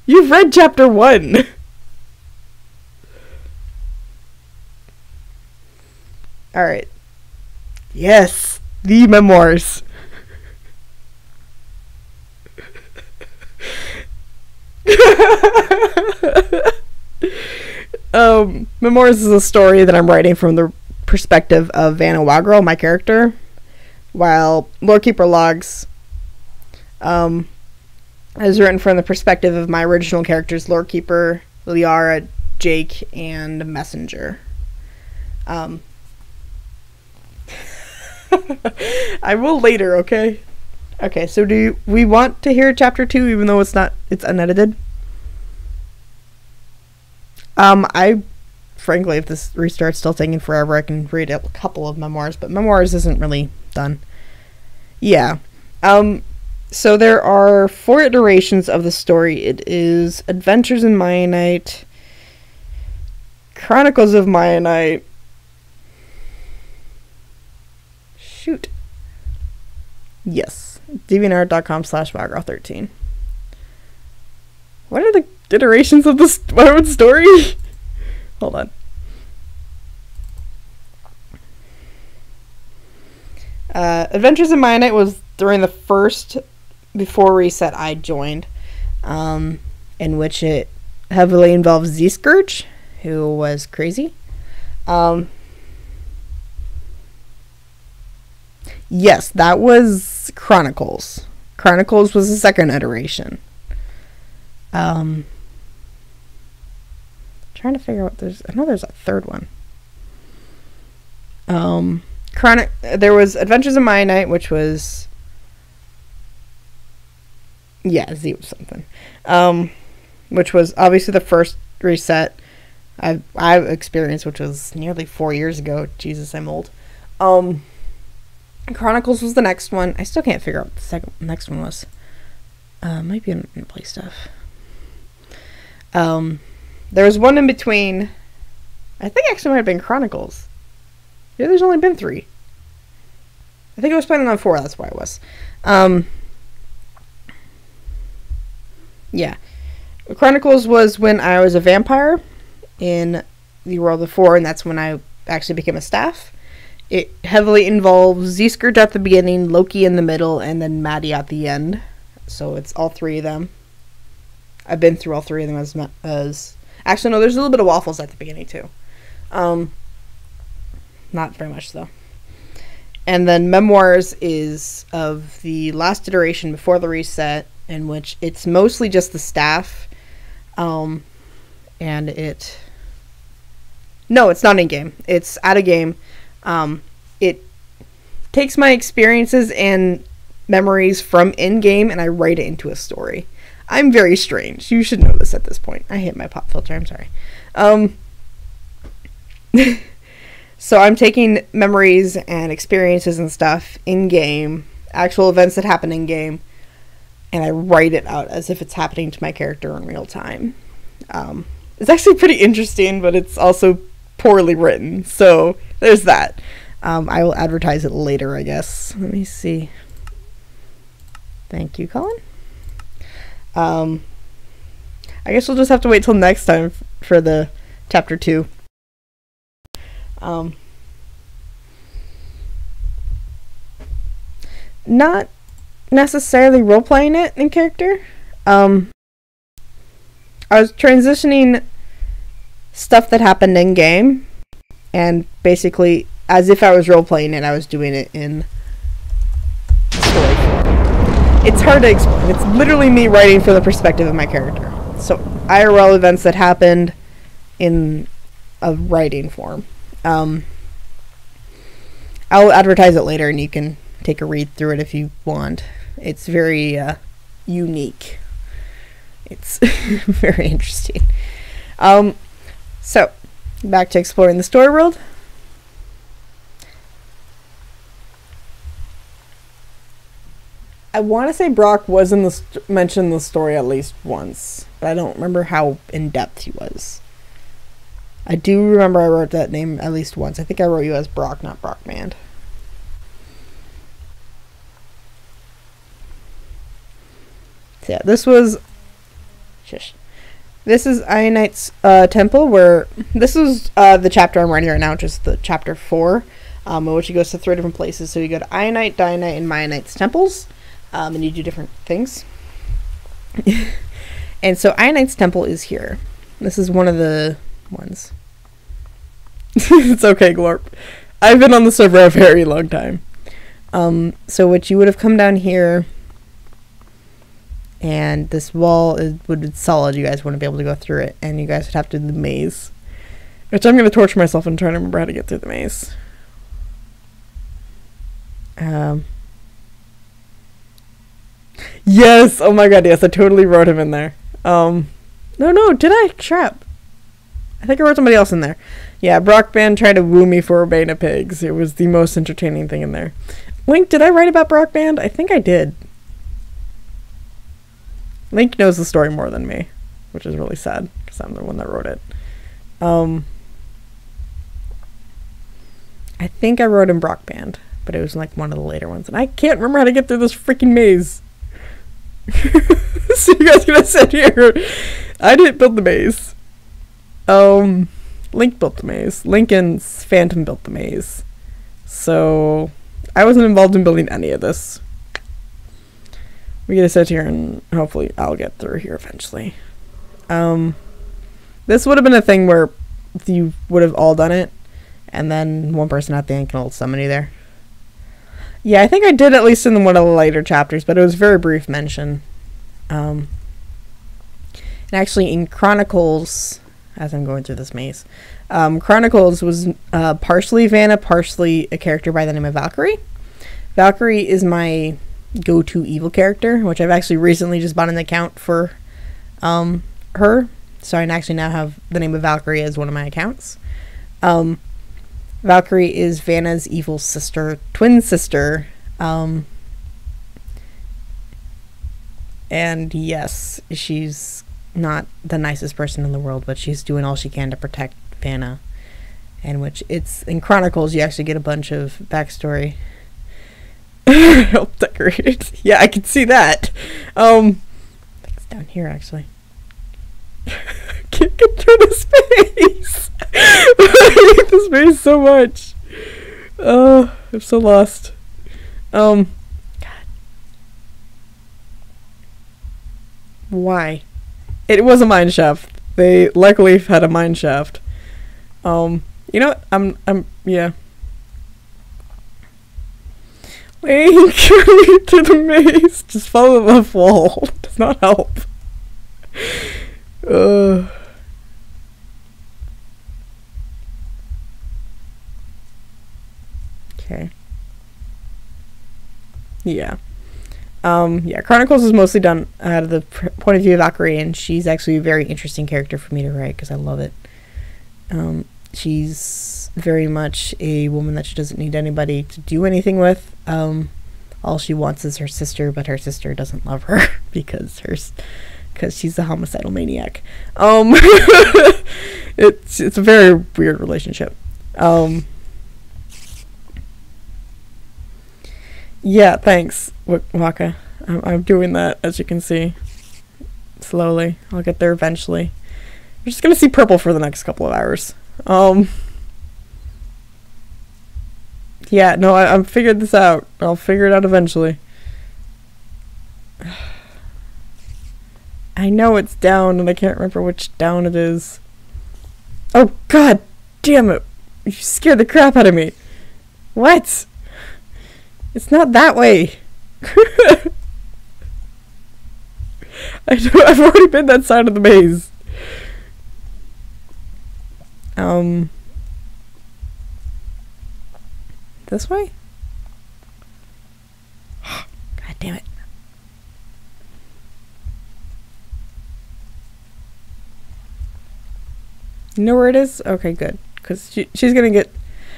You've read chapter 1! Alright. Yes! The memoirs. Memoirs is a story that I'm writing from the perspective of Vanna Wagrel, my character, while Lorekeeper Logs is written from the perspective of my original characters, Lorekeeper, Liara, Jake, and Messenger. I will later, okay? Okay, so do we want to hear chapter 2 even though it's unedited? Frankly, if this restarts still taking forever, I can read a couple of memoirs, but memoirs isn't really done. Yeah. So there are 4 iterations of the story. It is Adventures in Mianite, Chronicles of Mianite. Shoot. Yes. DeviantArt.com/Wagrel13. What are the iterations of the story? Hold on. Adventures in Mianite was during the first, before Reset, I joined, in which it heavily involves Z-Scourge, who was crazy. Yes, that was Chronicles. Chronicles was the second iteration. Trying to figure out I know there's a third one. There was Adventures in Mianite, which was Z was something. Which was obviously the first reset I've experienced, which was nearly 4 years ago. Jesus, I'm old. Chronicles was the next one. I still can't figure out what the next one was. Might be in play stuff. There was one in between. I think actually might have been Chronicles. Yeah, there's only been 3. I think I was planning on 4, that's why it was. Yeah. Chronicles was when I was a vampire in the World of 4, and that's when I actually became a staff. It heavily involves Z-Skirt at the beginning, Loki in the middle, and then Maddie at the end. So it's all three of them. I've been through all three of them as actually, no, there's a little bit of Waffles at the beginning, too. Not very much, though. And then Memoirs is of the last iteration before the reset, in which it's mostly just the staff. And it... No, it's not in-game. It's out of game. It takes my experiences and memories from in-game, and I write it into a story. I'm very strange. You should know this at this point. I hit my pop filter. I'm sorry. So I'm taking memories and experiences and stuff in-game, actual events that happen in-game, and I write it out as if it's happening to my character in real time. It's actually pretty interesting, but it's also poorly written. So there's that. I will advertise it later, I guess. Let me see. Thank you, Colin. I guess we'll just have to wait till next time for the chapter 2. Not necessarily role-playing it in character. I was transitioning stuff that happened in-game, and basically, as if I was role-playing it, I was doing it in story form. It's hard to explain. It's literally me writing from the perspective of my character. So, IRL events that happened in a writing form. I'll advertise it later, and you can take a read through it if you want. It's very unique. It's very interesting. So, back to exploring the story world. I want to say Brock was mentioned in the story at least once, but I don't remember how in-depth he was. I do remember I wrote that name at least once. I think I wrote you as Brock, not Brockband. So yeah, this was... Shush. This is Mianite's temple, where... This is the chapter I'm writing right now, which is the chapter 4, in which he goes to 3 different places. So you go to Mianite, Dianite, and Mianite's temples, and you do different things. And so Mianite's temple is here. This is one of the ones. It's okay, Glorp. I've been on the server a very long time. So what you would have come down here, and this wall would be solid. You guys wouldn't be able to go through it, and you guys would have to do the maze. Which I'm going to torture myself and try to remember how to get through the maze. Yes! Oh my god, yes, I totally wrote him in there. No, did I? Crap. I think I wrote somebody else in there. Yeah, Brockband tried to woo me for Urbana Pigs. It was the most entertaining thing in there. Link, did I write about Brockband? I think I did. Link knows the story more than me, which is really sad, because I'm the one that wrote it. I think I wrote in Brockband, but it was like one of the later ones, and I can't remember how to get through this freaking maze. So you guys gonna sit here. I didn't build the maze. Link built the maze. Link and Phantom built the maze. So I wasn't involved in building any of this. We get to sit here and hopefully I'll get through here eventually. This would have been a thing where you would have all done it, and then one person at the end can hold somebody there. Yeah, I think I did at least in one of the later chapters, but it was very brief mention. And actually in Chronicles, as I'm going through this maze, Chronicles was partially Vanna, partially a character by the name of Valkyrie. Valkyrie is my go-to evil character, which I've actually recently just bought an account for her, so I actually now have the name of Valkyrie as one of my accounts. Valkyrie is Vanna's evil sister, twin sister, and yes, she's not the nicest person in the world, but she's doing all she can to protect Vanna, and which it's in Chronicles you actually get a bunch of backstory. Help decorate. Yeah, I can see that. down here, actually. Can't get through the space! I hate the space so much! Oh, I'm so lost. God. Why? It was a mine shaft. They luckily had a mine shaft. You know what? Yeah. Link to the maze. Just follow the left wall. Does not help. Okay. Yeah. Yeah, Chronicles is mostly done out of the point of view of Valkyrie, and she's actually a very interesting character for me to write because I love it. She's very much a woman that she doesn't need anybody to do anything with. All she wants is her sister, but her sister doesn't love her because she's a homicidal maniac. It's a very weird relationship. Yeah, thanks, Waka. I'm doing that, as you can see. Slowly. I'll get there eventually. We're just gonna see purple for the next couple of hours. Yeah, no, I figured this out. I'll figure it out eventually. I know it's down, and I can't remember which down it is. Oh, god damn it! You scared the crap out of me. What? It's not that way. I've already been that side of the maze. This way? God damn it. You know where it is? Okay, good. Because she's gonna get...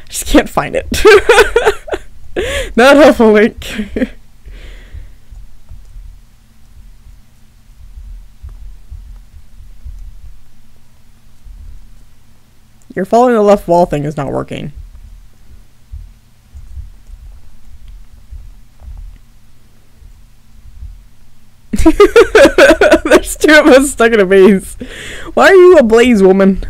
I just can't find it. Not helpful, Link. Your following the left wall thing is not working. There's two of us stuck in a maze. Why are you a blaze woman?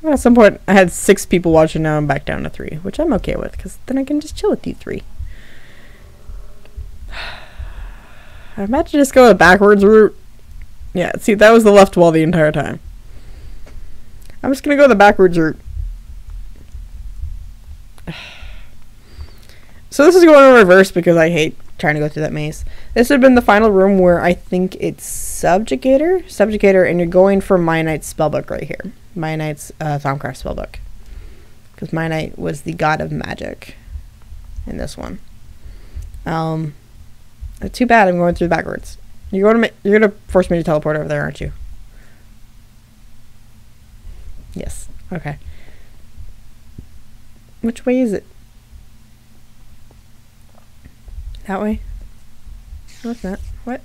At some point, I had 6 people watching. Now I'm back down to 3, which I'm okay with, because then I can just chill with you 3. I imagine just go the backwards route. Yeah, see, that was the left wall the entire time. I'm just gonna go the backwards route. So this is going in reverse because I hate trying to go through that maze. This would have been the final room where I think it's Subjugator, and you're going for Mianite's spellbook right here. Mianite's Thaumcraft spellbook. Because Mianite was the god of magic in this one. Too bad I'm going through backwards. You're gonna force me to teleport over there, aren't you? Yes. Okay. Which way is it? That way? No, it's not. What?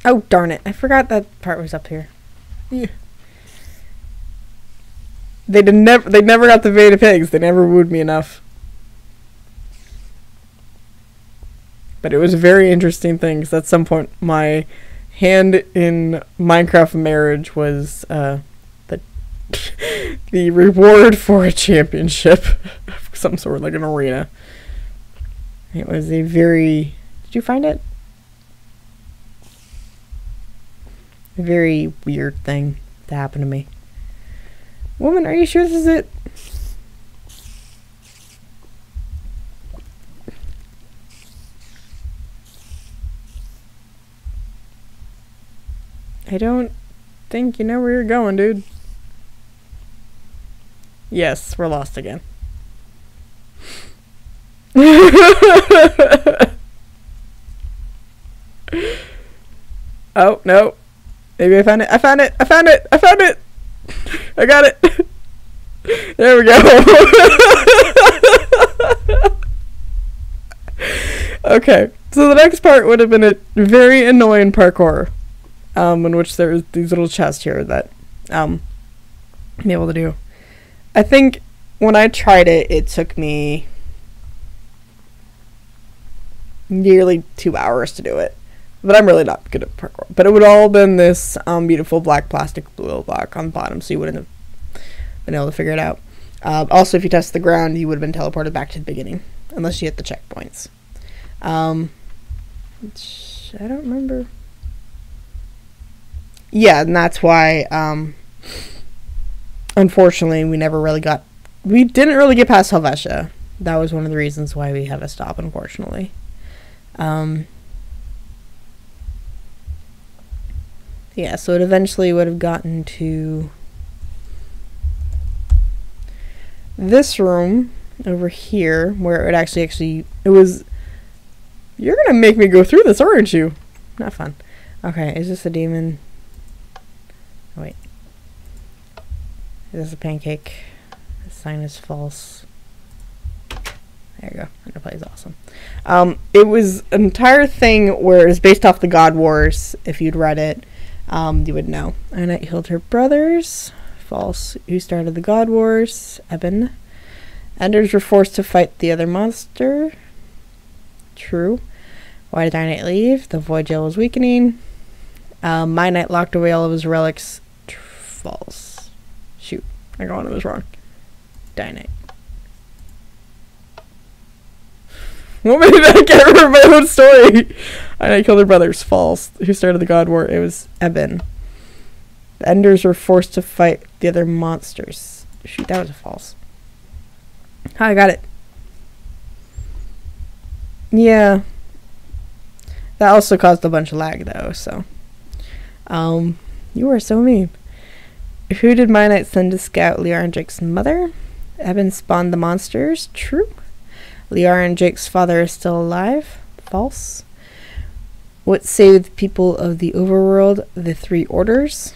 Oh, darn it. I forgot that part was up here. Yeah. They never got the Veda Pigs. They never wooed me enough. But it was a very interesting thing, because at some point my hand in Minecraft marriage was the reward for a championship of some sort, like an arena. It was a very... Did you find it? A very weird thing to happen to me. Woman, are you sure this is it? I don't think you know where you're going, dude. Yes, we're lost again. Oh, no. Maybe I found it. I found it. I found it. I found it. I got it. There we go. Okay. So the next part would have been a very annoying parkour. in which there's these little chests here that I'm able to do. I think when I tried it, it took me nearly 2 hours to do it. But I'm really not good at parkour. But it would all have been this beautiful black plastic blue block on the bottom, so you wouldn't have been able to figure it out. Also, if you touched the ground, you would have been teleported back to the beginning, unless you hit the checkpoints. Which I don't remember. Yeah, and that's why, unfortunately, we didn't really get past Helvetia. That was one of the reasons why we have a stop, unfortunately. Yeah, so it eventually would have gotten to this room over here, where it would actually, it was, you're gonna make me go through this, aren't you? Not fun. Okay, is this a demon? Oh, wait. Is this a pancake? The sign is false. There you go. Underplay is awesome. It was an entire thing where it was based off the God Wars. If you'd read it, you would know. Mianite healed her brothers. False. Who started the God Wars? Eben. Enders were forced to fight the other monster. True. Why did Mianite leave? The void gel was weakening. Mianite locked away all of his relics. False. Shoot. I got one of those wrong. Mianite. What made I can't remember my own story? Mianite killed her brothers. False. Who started the God War? It was Eben. The Enders were forced to fight the other monsters. Shoot, that was a false. I got it. Yeah. That also caused a bunch of lag, though, so. You are so mean. Who did Mianite send to scout Liara and Jake's mother? Eben spawned the monsters. True. Liara and Jake's father is still alive. False. What saved people of the overworld? The three orders.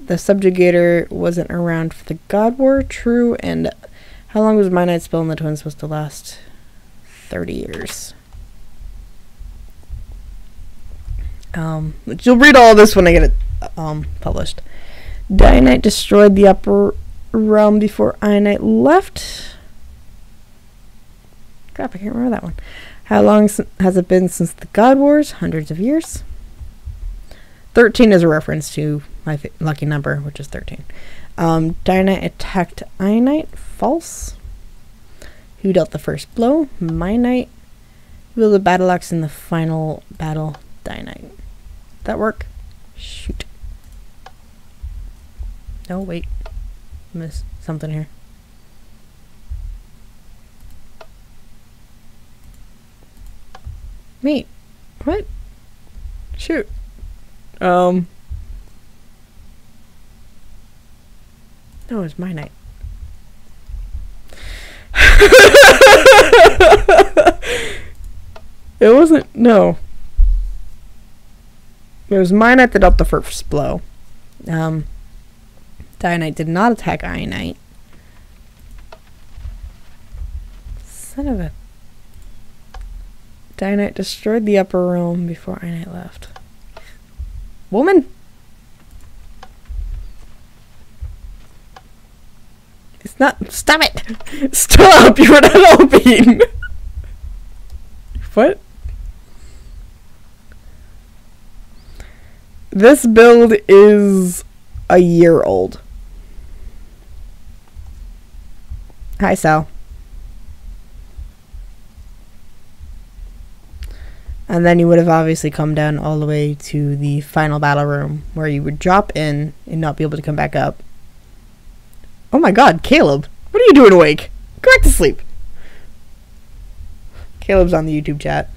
The subjugator wasn't around for the God War. True. And how long was Mianite's spell in the twins supposed to last? 30 years. You'll read all this when I get it published. Mianite destroyed the upper realm before Mianite left. Crap, I can't remember that one. How long has it been since the God Wars? Hundreds of years. 13 is a reference to my lucky number, which is 13. Mianite attacked Mianite. False. Who dealt the first blow? Mianite. Who wielded the battle axe in the final battle? Mianite. That work? Shoot. No, wait. Missed something here. Wait. What? Shoot. No, it's Mianite. It wasn't. No. It was Mianite that dealt the first blow. Mianite did not attack Mianite. Son of a. Mianite destroyed the upper realm before Mianite left. Woman! It's not. Stop it! Stop! You're not helping! What? This build is a year old. Hi, Sal. And then you would have obviously come down all the way to the final battle room where you would drop in and not be able to come back up. Oh my god, Caleb. What are you doing awake? Go back to sleep. Caleb's on the YouTube chat.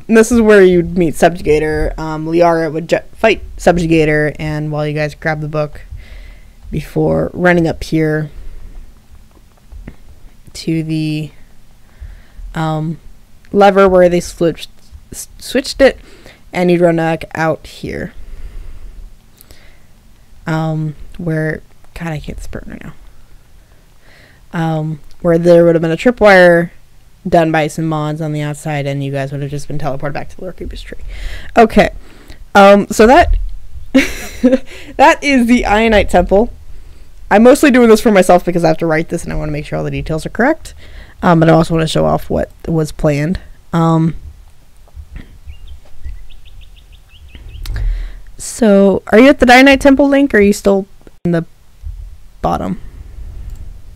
This is where you'd meet Subjugator. Liara would fight Subjugator, and while you guys grab the book before running up here to the lever where they switched it, and you'd run back out here. Where, God, I can't spurt right now. Where there would have been a tripwire done by some mods on the outside, and you guys would have just been teleported back to the Lord Creeper's tree. Okay. So that That is the Mianite Temple. I'm mostly doing this for myself because I have to write this and I want to make sure all the details are correct. But I also want to show off what was planned. So, are you at the Mianite Temple, Link, or are you still in the bottom?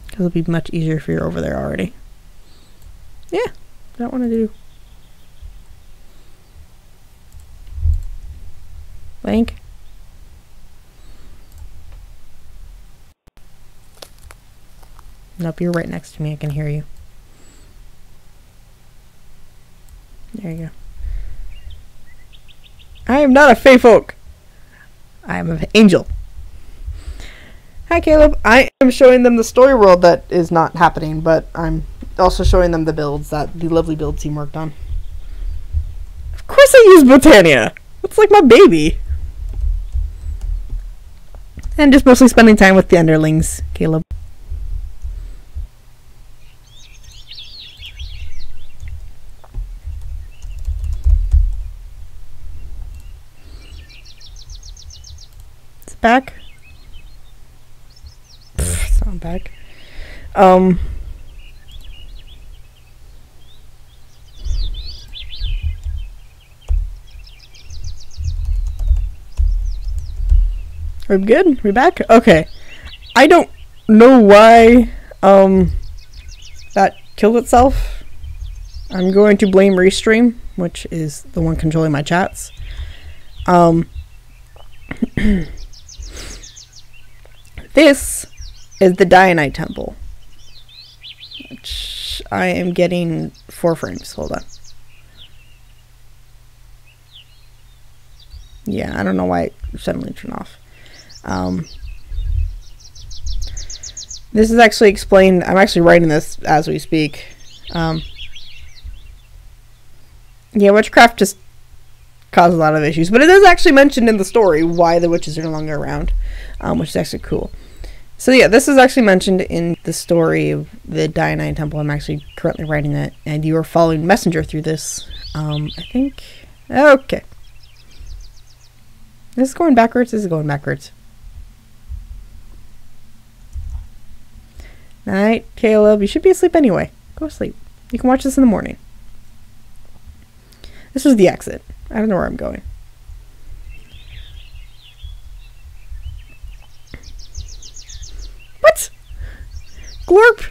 Because it'll be much easier if you're over there already. Yeah, I don't want to do. Link? Nope, you're right next to me. I can hear you. There you go. I am not a fey folk. I am an angel. Hi, Caleb. I am showing them the story world that is not happening, but I'm also showing them the builds, the lovely build team worked on. Of course I use Botania. It's like my baby. And just mostly spending time with the underlings, Caleb. It's back. It's not back. Are we good? Are we back? Okay. I don't know why that killed itself. I'm going to blame Restream, which is the one controlling my chats. This is the Mianite Temple, which I am getting 4 frames. Hold on. Yeah, I don't know why it suddenly turned off. This is actually explained. I'm actually writing this as we speak. Yeah, witchcraft just causes a lot of issues, but it is actually mentioned in the story why the witches are no longer around, which is actually cool. So yeah, this is actually mentioned in the story of the Mianite Temple. I'm actually currently writing it, and you are following Messenger through this. I think. Okay. This is going backwards. This is going backwards. Night, Caleb. You should be asleep anyway. Go to sleep. You can watch this in the morning. This was the exit. I don't know where I'm going. What? Glorp!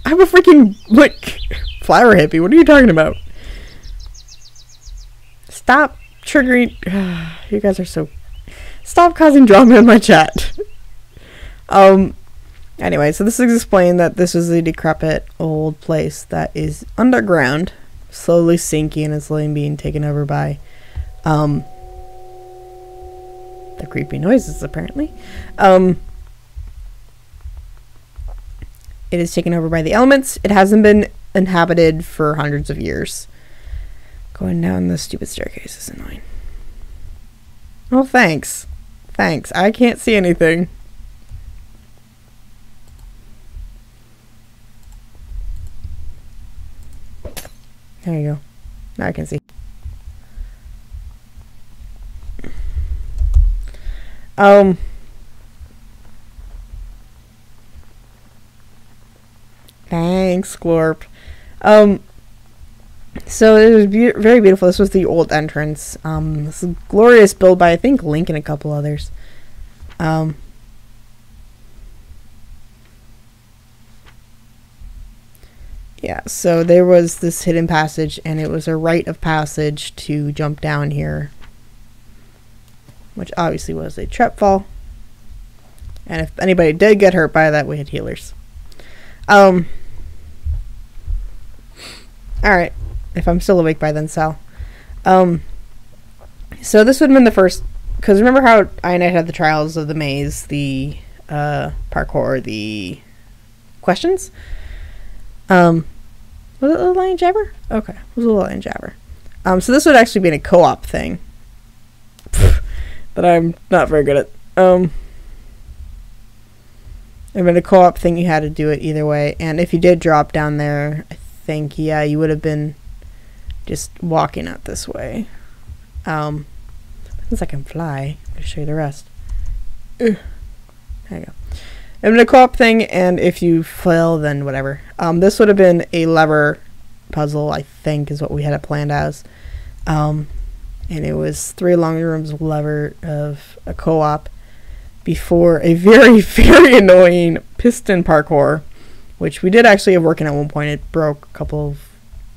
I'm a freaking, like, flower hippie. What are you talking about? Stop triggering. You guys are so. Stop causing drama in my chat. Anyway, so this is explained that this is a decrepit old place that is underground, slowly sinking and slowly being taken over by the creepy noises, apparently. It is taken over by the elements. It hasn't been inhabited for hundreds of years. Going down this stupid staircase is annoying. Oh, thanks. Thanks. I can't see anything. There you go. Now I can see. Thanks, Glorp. So it was very beautiful. This was the old entrance. This is a glorious build by, I think, Link and a couple others. Yeah, so there was this hidden passage, and it was a rite of passage to jump down here, which obviously was a trap fall. And if anybody did get hurt by that, we had healers. Alright. If I'm still awake by then, Sal. So this would have been the first, because remember how Mianite had the trials of the maze, the parkour, the questions? Was it a lion jabber? Okay, it was a lion jabber. So this would actually be in a co-op thing. That I'm not very good at. I mean, a co-op thing, you had to do it either way. And if you did drop down there, I think, yeah, you would have been just walking out this way. Since I can fly, I'll show you the rest. There you go. I'm gonna co-op thing, and if you fail, then whatever. This would have been a lever puzzle, I think, is what we had it planned as. And it was 3 long rooms of lever of a co-op before a very, very annoying piston parkour, which we did actually have working at one point. It broke a couple of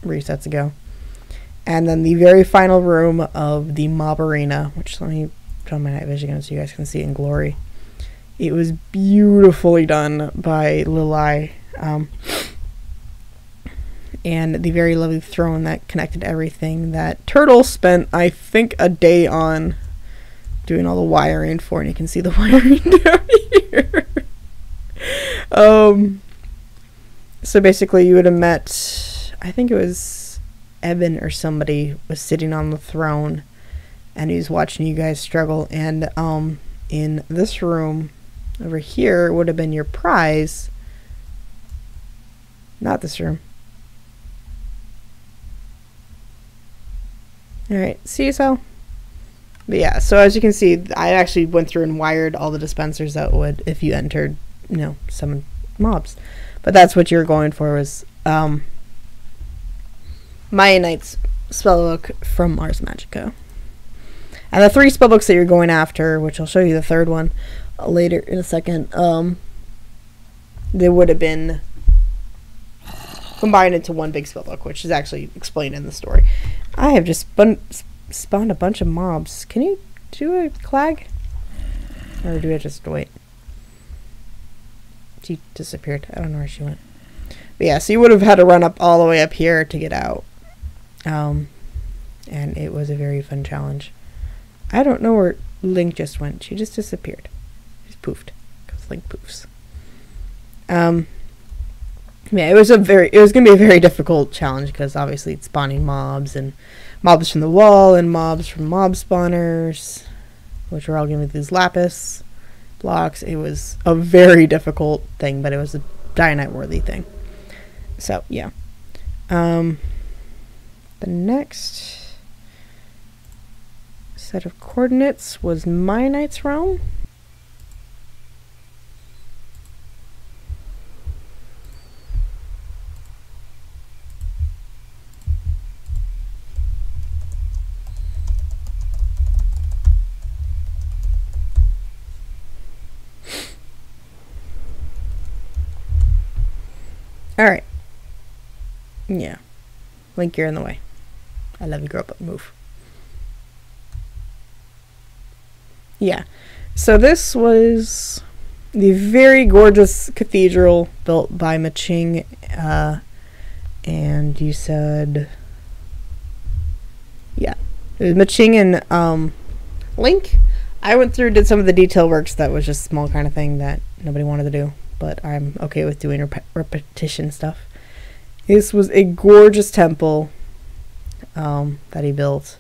resets ago. And then the very final room of the mob arena, which let me put on my night vision so you guys can see it in glory. It was beautifully done by Lili. And the very lovely throne that connected everything that Turtle spent, I think, a day on doing all the wiring for, and you can see the wiring down here. So basically you would have met, I think it was Eben or somebody was sitting on the throne, and he was watching you guys struggle, and in this room over here would have been your prize. Not this room. Alright, see you, so. But yeah, so as you can see, I actually went through and wired all the dispensers that would, if you entered, you know, summon mobs. But that's what you were going for, was Mianite's spellbook from Ars Magica. And the 3 spellbooks that you're going after, which I'll show you the 3rd one later in a second, they would have been combined into one big spellbook, which is actually explained in the story. I have just spawned a bunch of mobs. Can you do a clag? Or do I just wait? She disappeared. I don't know where she went. But yeah, so you would have had to run up all the way up here to get out. And it was a very fun challenge. I don't know where Link just went. She just disappeared. She's poofed. Because Link poofs. Yeah, it was gonna be a very difficult challenge because obviously it's spawning mobs and mobs from the wall and mobs from mob spawners, which are all giving me these lapis blocks. It was a very difficult thing, but it was a Dynamite worthy thing. So yeah. The next set of coordinates was Mianite's realm. Alright. Yeah. Link, you're in the way. I love you, girl, but move. Yeah. So this was the very gorgeous cathedral built by Maching. And you said... Yeah. It was Maching and Link. I went through, did some of the detail works that was just small kind of thing that nobody wanted to do. But I'm okay with doing repetition stuff. This was a gorgeous temple that he built.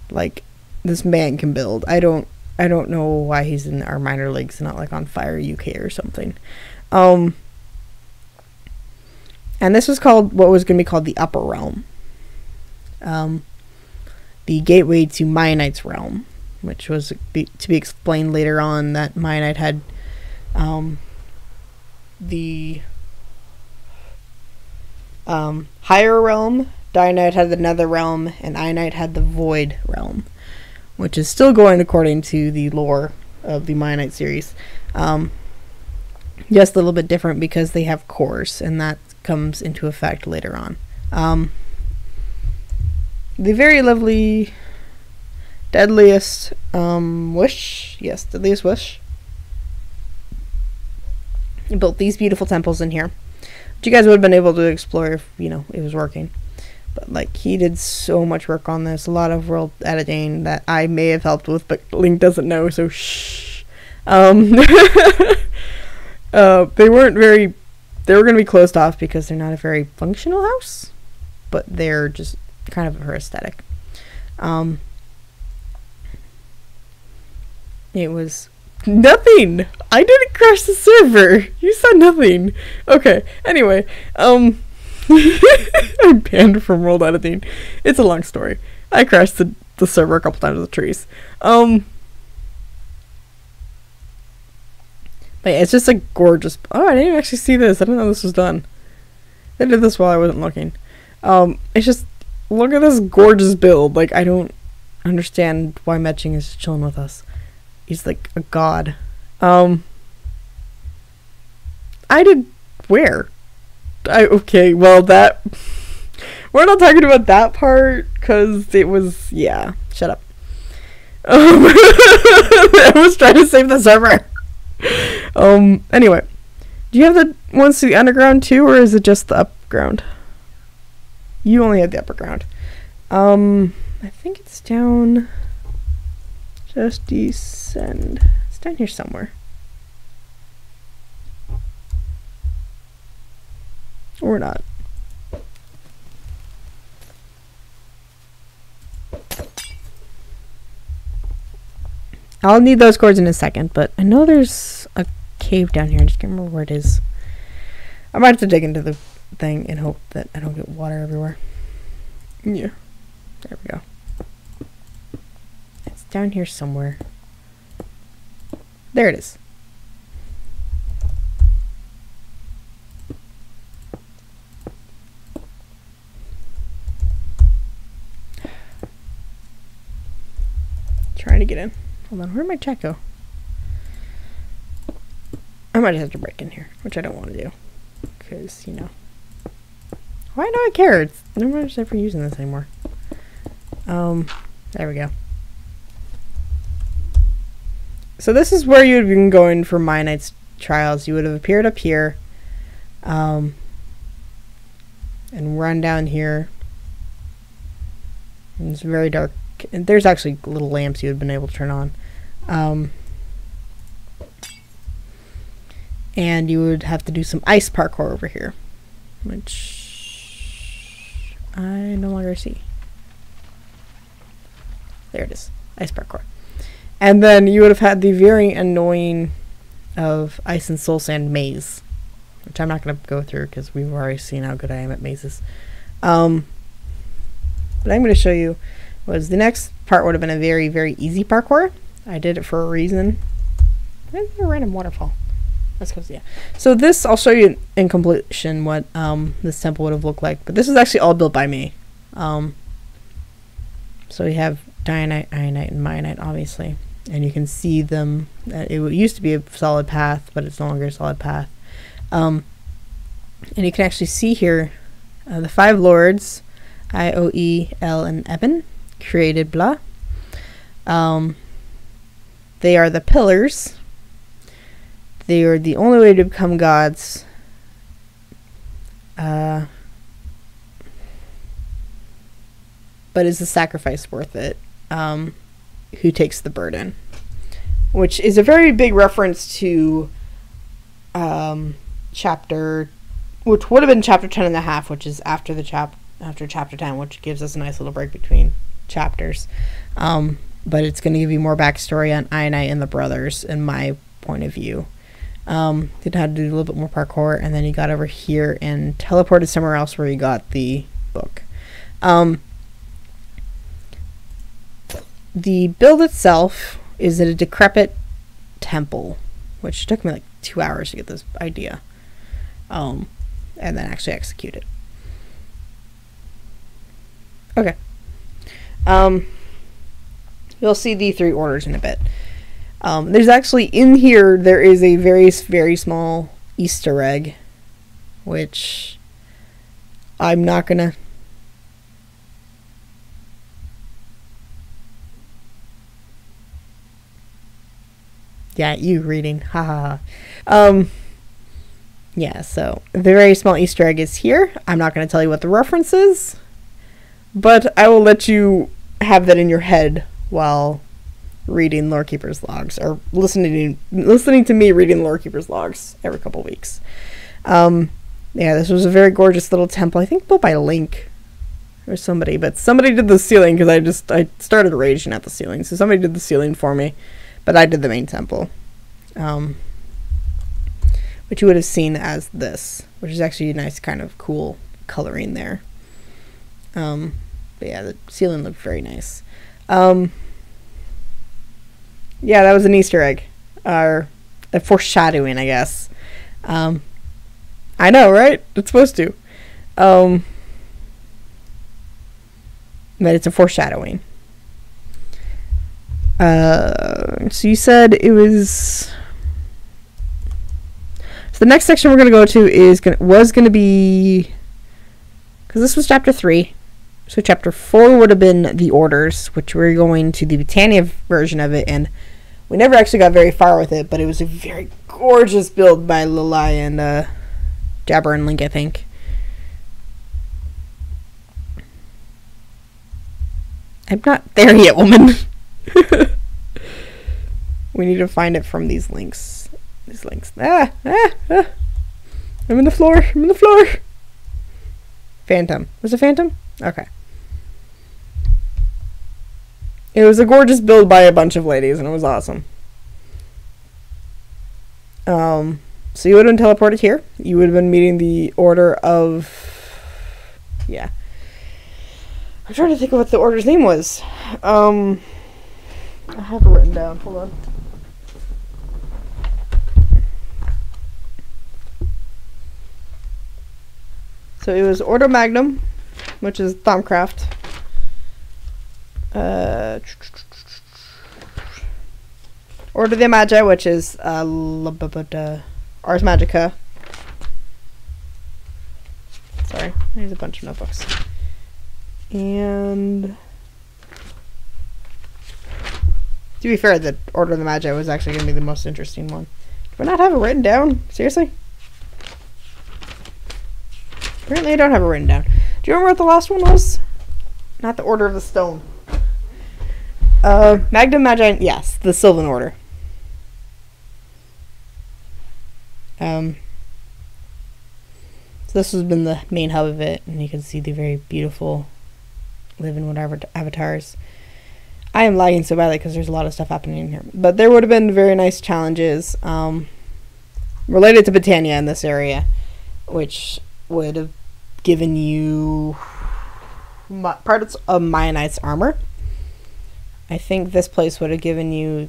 Like, this man can build. I don't know why he's in our minor leagues, not like on Fire UK or something. And this was called what was going to be called the Upper Realm. The gateway to Mianite's realm, which was to be explained later on that Mianite had the higher realm, Dynamite had the nether realm, and Mianite had the void realm, which is still going according to the lore of the Mianite series. Just a little bit different because they have cores, and that comes into effect later on. The very lovely Deadliest Wish, yes, Deadliest Wish, built these beautiful temples in here, which you guys would have been able to explore if, you know, it was working. But, like, he did so much work on this, a lot of world editing that I may have helped with, but Link doesn't know, so shh. They were going to be closed off because they're not a very functional house, but they're just kind of her aesthetic. It was nothing. I didn't crash the server. You said nothing. Okay. Anyway, I'm banned from world editing. It's a long story. I crashed the server a couple times with the trees. But yeah, it's just a gorgeous... Oh, I didn't even actually see this. I didn't know this was done. They did this while I wasn't looking. It's just... Look at this gorgeous build. Like, I don't understand why Metching is chilling with us. He's like a god. I did... Where? Okay, well, that... We're not talking about that part, because it was... Yeah, shut up. I was trying to save the server. Anyway. Do you have the ones to the underground too, or is it just the upground? You only have the upper ground. I think it's down... Just descend. It's down here somewhere. Or not. I'll need those cords in a second, but I know there's a cave down here. I just can't remember where it is. I might have to dig into the thing and hope that I don't get water everywhere. Yeah. There we go. It's down here somewhere. There it is. Trying to get in. Hold on, where'd my chat go? I might have to break in here, which I don't want to do. Because, you know. Why do I care? It's nobody's ever using this anymore. There we go. So this is where you would have been going for Mianite's trials. You would have appeared up here. And run down here. And it's very dark. And there's actually little lamps you would have been able to turn on. And you would have to do some ice parkour over here, which I no longer see. There it is, ice parkour. And then you would have had the very annoying of ice and soul sand maze, which I'm not going to go through because we've already seen how good I am at mazes. But I'm going to show you was the next part would have been a very, very easy parkour. I did it for a reason. Where's a random waterfall? That's because, yeah. So this, I'll show you in completion what this temple would have looked like. But this is actually all built by me. So we have Dianite, Ionite, and Mianite, obviously. And you can see them. It used to be a solid path, but it's no longer a solid path. And you can actually see here the 5 lords, I, O, E, L, and Eben, created blah. They are the pillars. They are the only way to become gods. But is the sacrifice worth it? Who takes the burden? Which is a very big reference to chapter, which would have been chapter 10 and a half, which is after the after chapter 10, which gives us a nice little break between chapters. But it's going to give you more backstory on Ionite and the brothers, in my point of view. Did have to do a little bit more parkour, and then you got over here and teleported somewhere else where you got the book. The build itself is at a decrepit temple, which took me like 2 hours to get this idea, and then actually execute it. Okay. You'll see the 3 orders in a bit. There's actually, in here, there is a very, very small Easter egg, which I'm not gonna... Yeah, you reading. Ha ha ha. Yeah, so the very small Easter egg is here. I'm not going to tell you what the reference is, but I will let you have that in your head while reading Lorekeeper's logs, or listening to me reading Lorekeeper's logs every couple weeks. Yeah, this was a very gorgeous little temple. I think built by Link or somebody, but somebody did the ceiling because I started raging at the ceiling, so somebody did the ceiling for me, but I did the main temple, which you would have seen as this, which is actually a nice kind of cool coloring there. But yeah, the ceiling looked very nice. Yeah, that was an Easter egg. A foreshadowing, I guess. I know, right? It's supposed to. But it's a foreshadowing. So you said it was... So the next section we're going to go to was going to be... Because this was chapter 3. So chapter 4 would have been the orders, which we're going to the Britannia version of it, and we never actually got very far with it, but it was a very gorgeous build by Lilai and Jabber and Link, I think. I'm not there yet, woman. We need to find it from these links. These links. I'm in the floor. I'm in the floor. Phantom. Was it Phantom? Okay. It was a gorgeous build by a bunch of ladies, and it was awesome. So you would have been teleported here. You would have been meeting the order of... Yeah. I'm trying to think of what the order's name was. I have it written down. Hold on. So it was Ordo Magnum, which is Thaumcraft. Order the Magi, which is Ars Magica. Sorry, there's a bunch of notebooks. And to be fair, the Order of the Magi was actually going to be the most interesting one. Do I not have it written down? Seriously? Apparently I don't have it written down. Do you remember what the last one was? Not the Order of the Stone. Magnum Magi, yes, the Sylvan Order. So this has been the main hub of it, and you can see the very beautiful live-in whatever avatars. I am lagging so badly because there's a lot of stuff happening in here. But there would have been very nice challenges related to Britannia in this area, which would have given you parts of Mianite's armor. I think this place would have given you...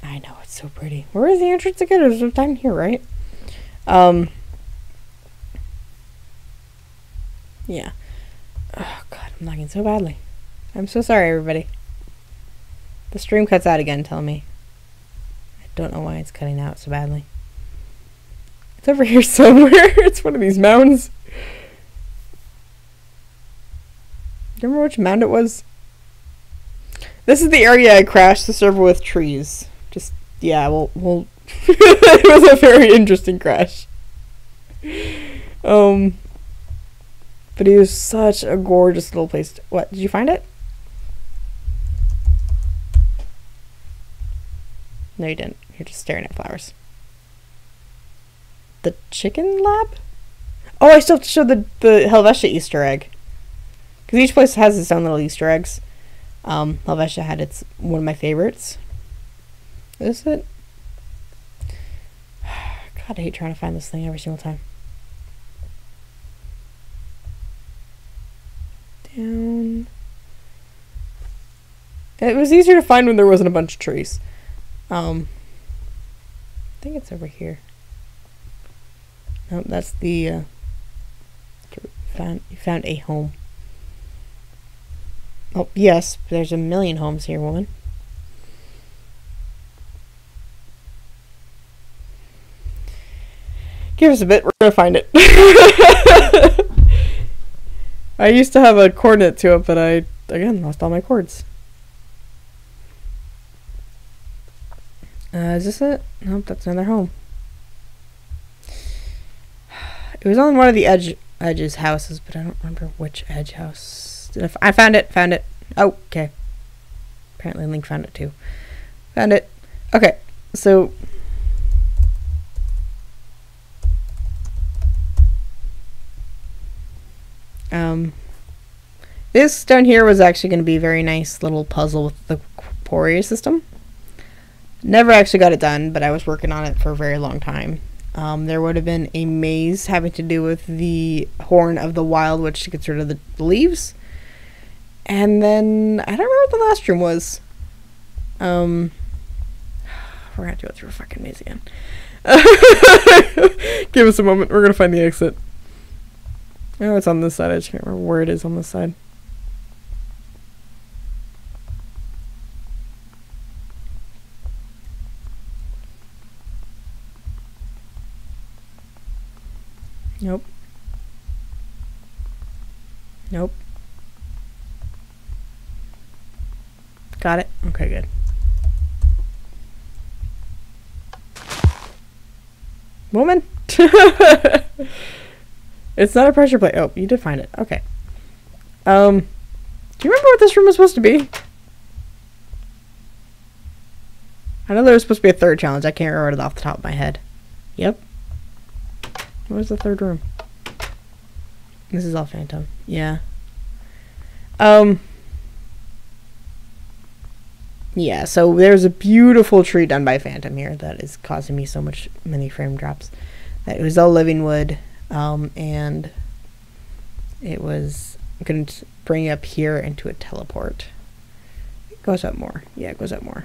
I know, it's so pretty. Where is the entrance again? There's down here, right? Yeah. Oh, God, I'm lagging so badly. I'm so sorry, everybody. The stream cuts out again, tell me. I don't know why it's cutting out so badly. It's over here somewhere. It's one of these mounds. Do you remember which mound it was? This is the area I crashed the server with trees. Just, yeah, we'll it was a very interesting crash. But it was such a gorgeous little place. What, did you find it? No, you didn't. You're just staring at flowers. The chicken lab? Oh, I still have to show the Helvetia Easter egg. Because each place has its own little Easter eggs. Helvetia had one of my favorites. Is it? God, I hate trying to find this thing every single time. Down. It was easier to find when there wasn't a bunch of trees. I think it's over here. Nope, that's the you found a home. Oh yes, there's a million homes here, woman. Give us a bit, we're gonna find it. I used to have a coordinate to it, but I again lost all my cords. Is this it? Nope, that's another home. It was on one of the edge's houses, but I don't remember which edge house. I found it. Found it. Oh, okay. Apparently Link found it too. Found it. Okay, so this down here was actually going to be a very nice little puzzle with the Poria system. Never actually got it done, but I was working on it for a very long time. There would have been a maze having to do with the Horn of the Wild, which gets rid of the leaves. And then, I don't remember what the last room was. we're gonna have to go through a fucking maze again. Give us a moment. We're gonna find the exit. Oh, it's on this side. I just can't remember where it is on this side. Nope. Nope. Got it? Okay, good. Woman? It's not a pressure plate. Oh, you did find it. Okay. Do you remember what this room was supposed to be? I know there was supposed to be a third challenge. I can't remember it off the top of my head. Yep. Where's the third room? This is all Phantom. Yeah. Yeah, so there's a beautiful tree done by Phantom here that is causing me so much many frame drops. That it was all living wood, and it was going to bring up here into a teleport. It goes up more. Yeah, it goes up more.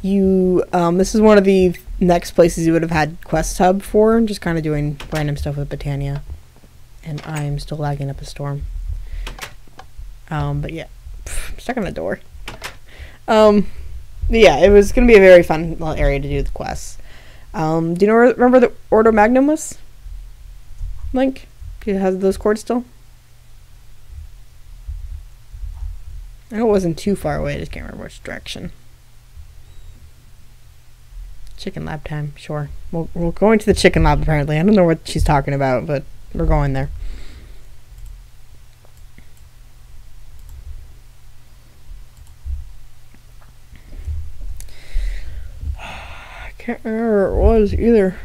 This is one of the next places you would have had Quest Hub for, just kind of doing random stuff with Botania. And I'm still lagging up a storm. But yeah, I'm stuck on the door. Yeah, it was going to be a very fun little area to do the quests. Do you remember the Ordo Magnum was? Link? Do you have those cords still? I know it wasn't too far away, I just can't remember which direction. Chicken lab time, sure. We're going to the chicken lab apparently. I don't know what she's talking about, but we're going there. I can't remember what it was either.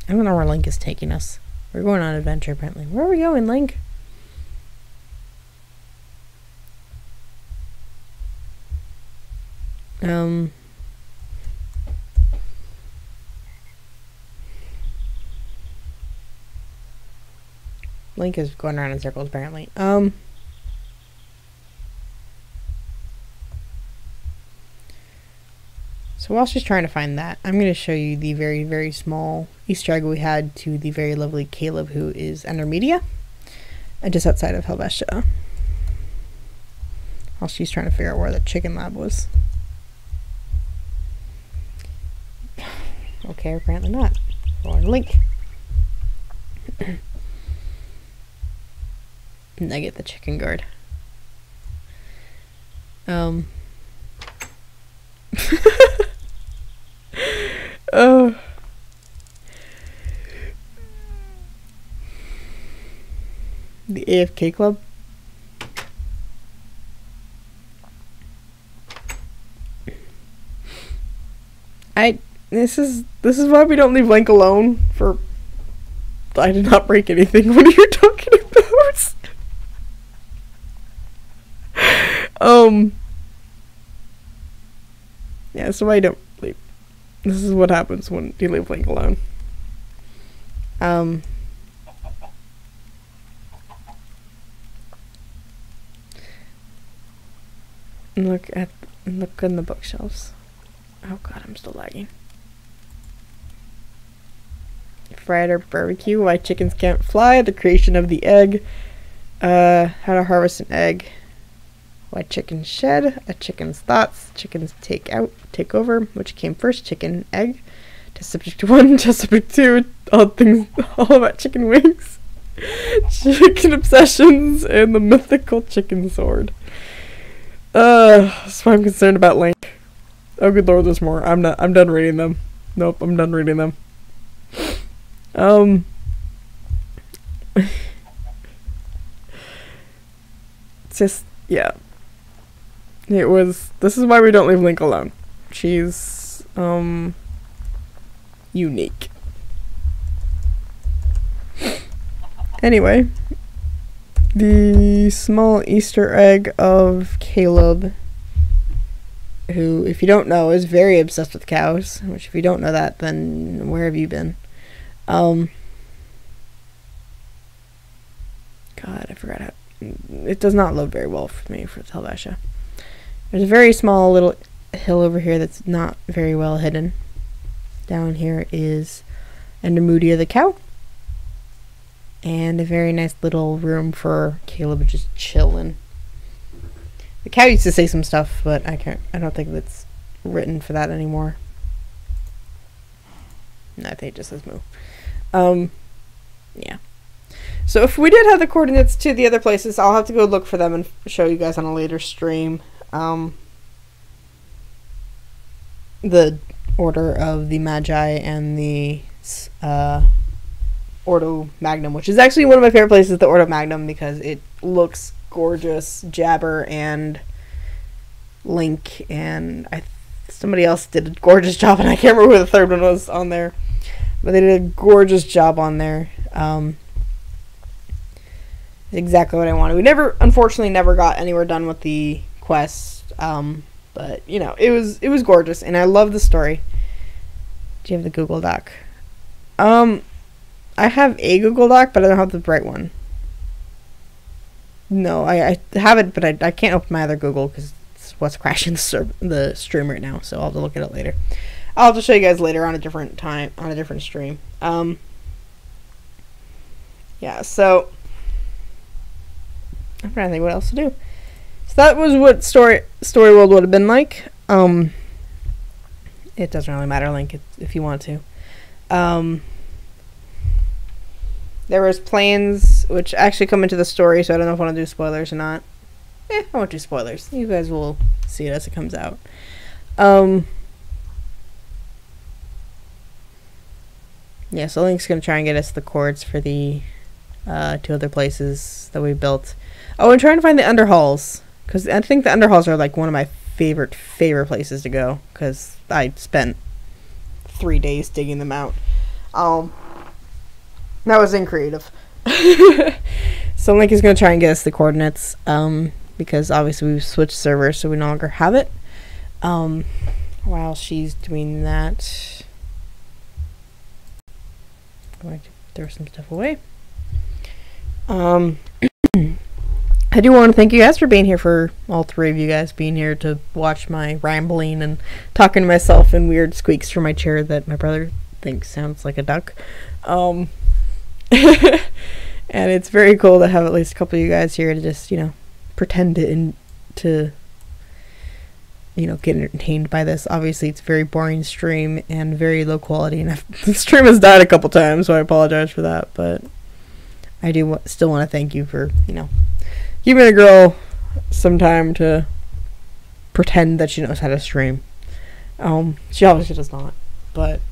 I don't know where Link is taking us. We're going on an adventure, apparently. Where are we going, Link? Link is going around in circles, apparently. So while she's trying to find that, I'm going to show you the very, very small Easter egg we had to the very lovely Caleb, who is under media, and just outside of Helvetia. While she's trying to figure out where the chicken lab was. Okay, apparently not. Going to Link. And I get the chicken guard. The AFK club. This is why we don't leave Link alone for. I did not break anything. What are you talking about? Yeah, so I don't leave. This is what happens when you leave Link alone. Look in the bookshelves. Oh god, I'm still lagging. Fried or barbecue, why chickens can't fly, the creation of the egg, how to harvest an egg, why chickens shed, a chicken's thoughts, chickens take over, which came first, chicken, egg, test subject 1, test subject 2, all about chicken wings, chicken obsessions, and the mythical chicken sword. That's why I'm concerned about Link. Oh good lord, there's more. I'm done reading them. Nope, I'm done reading them. It's just, yeah. This is why we don't leave Link alone. She's, unique. Anyway, the small Easter egg of Caleb, who, if you don't know, is very obsessed with cows, which if you don't know that, then where have you been? God, I forgot how. It does not load very well for me for Helvetia. There's a very small little hill over here that's not very well hidden. Down here is Endermudia the cow. And a very nice little room for Caleb to just chill in. The cow used to say some stuff, but I don't think it's written for that anymore. No, I think it just says moo. Yeah. So if we did have the coordinates to the other places, I'll have to go look for them and show you guys on a later stream. The order of the Magi and the Ordo Magnum, which is actually one of my favorite places, the Ordo Magnum, because it looks gorgeous. Jabber and Link and somebody else did a gorgeous job, and I can't remember who the third one was on there, but they did a gorgeous job on there. Exactly what I wanted. We unfortunately never got anywhere done with the quest, but you know, it was gorgeous, and I love the story. Do you have the Google Doc? I have a Google Doc, but I don't have the right one. No, I have it, but I can't open my other Google because it's what's crashing the stream right now, so I'll have to look at it later. I'll have to show you guys later on a different time, on a different stream. Yeah, so I'm trying to think what else to do. So that was what Story World would have been like. It doesn't really matter, Link, if you want to. There was plans which actually come into the story, so I don't know if I want to do spoilers or not. I won't do spoilers. You guys will see it as it comes out. Yeah, so Link's going to try and get us the cords for the 2 other places that we built. Oh, I'm trying to find the Underhalls, because I think the Underhalls are like one of my favorite places to go, because I spent 3 days digging them out. That was in creative. So Link is going to try and get us the coordinates, because obviously we've switched servers, so we no longer have it. While she's doing that, I'm going to throw some stuff away. I do want to thank you guys for being here, for all 3 of you guys being here to watch my rambling and talking to myself and weird squeaks from my chair that my brother thinks sounds like a duck. And it's very cool to have at least a couple of you guys here to just, you know, pretend to you know, get entertained by this. Obviously, it's a very boring stream and very low quality, and the stream has died a couple times, so I apologize for that, but I do still want to thank you for, you know, giving a girl some time to pretend that she knows how to stream. She obviously does not, but,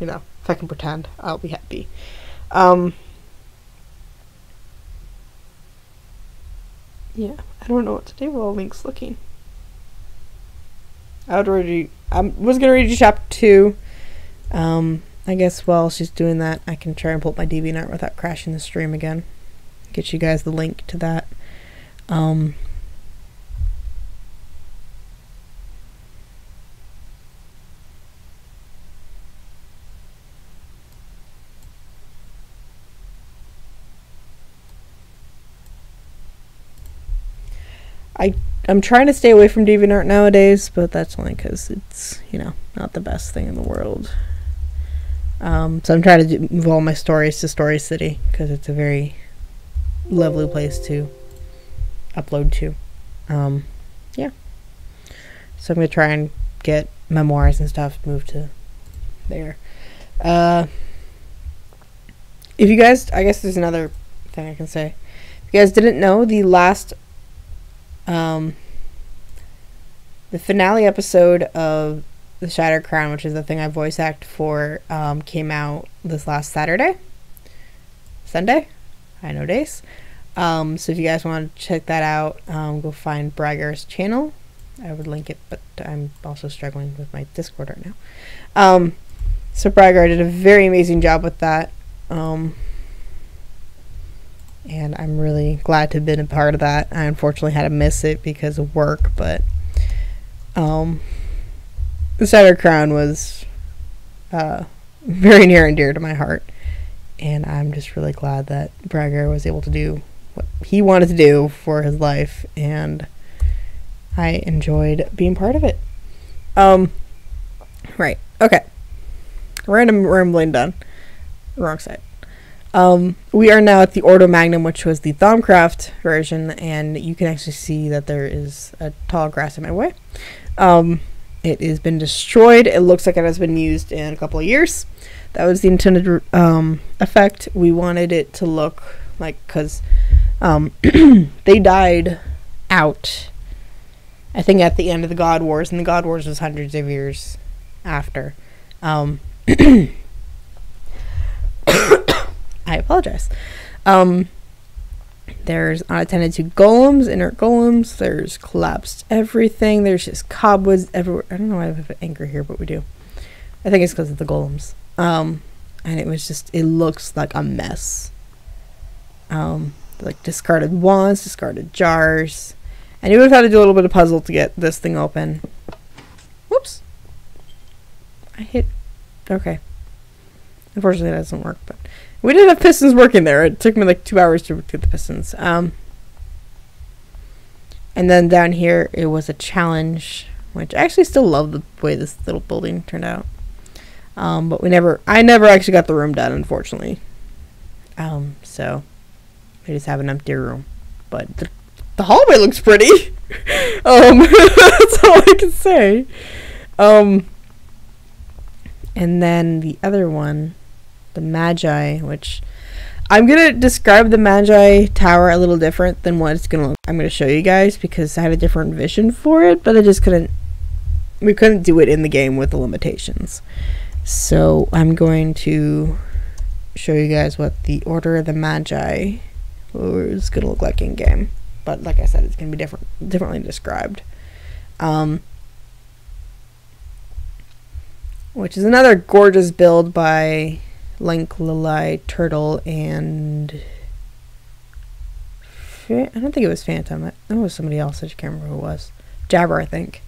you know, if I can pretend, I'll be happy. Yeah, I don't know what to do while Link's looking. I was gonna read you chapter 2. I guess while she's doing that, I can try and pull up my DeviantArt without crashing the stream again. Get you guys the link to that. I'm trying to stay away from DeviantArt nowadays, but that's only because it's, you know, not the best thing in the world. So I'm trying to move all my stories to Story City, because it's a very lovely place to upload to. Yeah. So I'm going to try and get memoirs and stuff moved to there. If you guys, I guess there's another thing I can say. If you guys didn't know, the last the finale episode of The Shattered Crown, which is the thing I voice act for, came out this last Sunday. I know days. So if you guys want to check that out, go find Bragger's channel. I would link it, but I'm also struggling with my Discord right now. So Bragger did a very amazing job with that. And I'm really glad to have been a part of that. I unfortunately had to miss it because of work, but The Shattered Crown was very near and dear to my heart, and I'm just really glad that Bragger was able to do what he wanted to do for his life, and I enjoyed being part of it. Right. Okay. Random rambling done. Wrong side. We are now at the Ordo Magnum, which was the Thaumcraft version, and you can actually see that there is a tall grass in my way. It has been destroyed. It looks like it has been used in a couple of years. That was the intended effect. We wanted it to look like, because they died out, I think, at the end of the God Wars, and the God Wars was hundreds of years after. I apologize. There's unattended to golems, inert golems. There's collapsed everything. There's just cobwebs everywhere. I don't know why I have an anchor here, but we do. I think it's because of the golems. And it was just, it looks like a mess. Like discarded wands, discarded jars. And you would have had to do a little bit of puzzle to get this thing open. Whoops. I hit, okay. Unfortunately that doesn't work, but we did have pistons working there. It took me like 2 hours to get the pistons. And then down here it was a challenge, which I actually still love the way this little building turned out. But I never actually got the room done, unfortunately. So we just have an empty room. But the hallway looks pretty. That's all I can say. And then the other one, the Magi, which I'm going to describe the Magi Tower a little different than what it's going to look. I'm going to show you guys because I had a different vision for it, but I just couldn't, we couldn't do it in the game with the limitations. So I'm going to show you guys what the Order of the Magi is going to look like in game. But like I said, it's going to be differently described. Which is another gorgeous build by Link, Lili, Turtle, and I don't think it was Phantom. It was somebody else. I just can't remember who it was. Jabber, I think.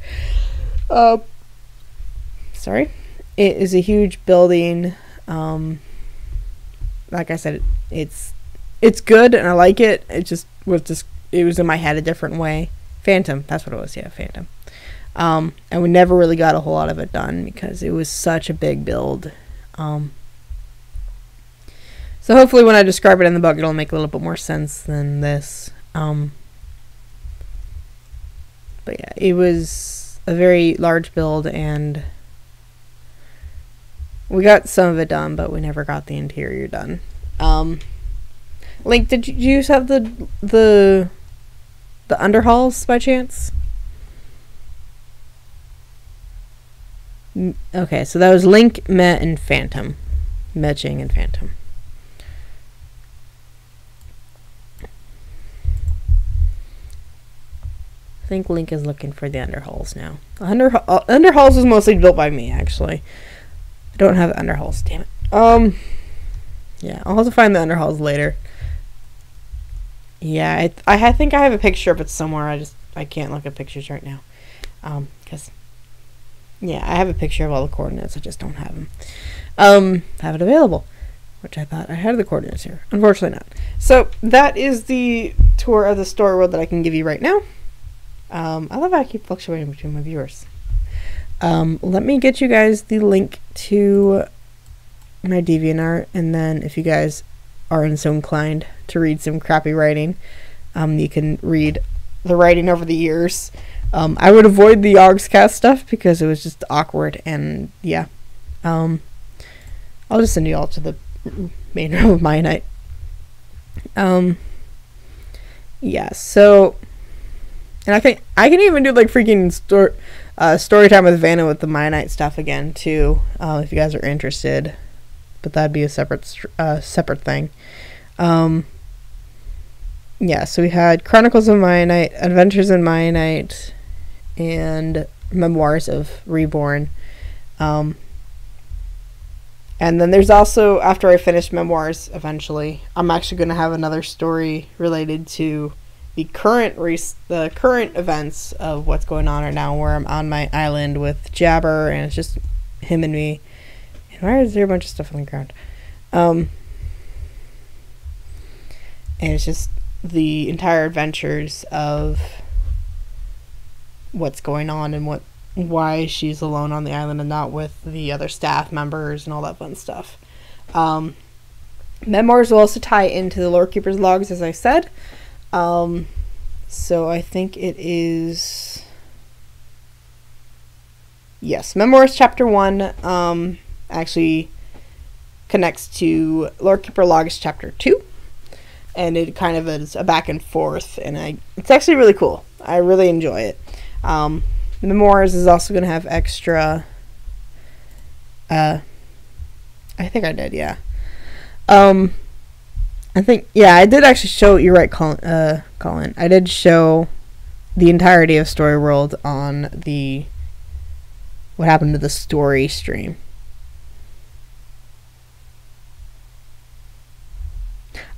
Sorry. It is a huge building. Like I said, it's good and I like it. It was in my head a different way. Phantom, that's what it was. Yeah, Phantom. And we never really got a whole lot of it done because it was such a big build. So hopefully when I describe it in the book, it'll make a little bit more sense than this. But yeah, it was a very large build, and we got some of it done, but we never got the interior done. Link, did you have the underhalls by chance? Okay, so that was Link, Met, and Phantom. Metching and Phantom. I think Link is looking for the underhalls now. Underhalls was mostly built by me, actually. I don't have the underhalls, damn it. Yeah, I'll have to find the underhalls later. Yeah, I think I have a picture of it somewhere. I can't look at pictures right now. Because yeah, I have a picture of all the coordinates. I just don't have them. Have it available, which I thought I had the coordinates here. Unfortunately not. So that is the tour of the story world that I can give you right now. I love how I keep fluctuating between my viewers. Let me get you guys the link to my DeviantArt, and then if you guys are so inclined to read some crappy writing, you can read the writing over the years. I would avoid the Yogscast stuff because it was just awkward, and yeah. I'll just send you all to the main room of Mianite. Yeah, so, and I think I can even do like freaking story time with Vanna with the Mianite stuff again too, if you guys are interested. But that'd be a separate thing. Yeah, so we had Chronicles of Mianite, Adventures in Mianite, and Memoirs of Reborn. And then there's also, after I finish Memoirs eventually, I'm actually going to have another story related to the current events of what's going on right now, where I'm on my island with Jabber, and it's just him and me. And why is there a bunch of stuff on the ground? And it's just the entire adventures of what's going on and why she's alone on the island and not with the other staff members and all that fun stuff. Memoirs will also tie into the Lorekeeper's logs, as I said. So I think it is... Yes, Memoirs Chapter 1 actually connects to Lorekeeper Logs Chapter 2. And it kind of is a back and forth. And it's actually really cool. I really enjoy it. Memoirs is also going to have extra... I think I did, yeah. I think, yeah, I did actually show, you're right, Colin. I did show the entirety of Story World on the What Happened to the Story stream.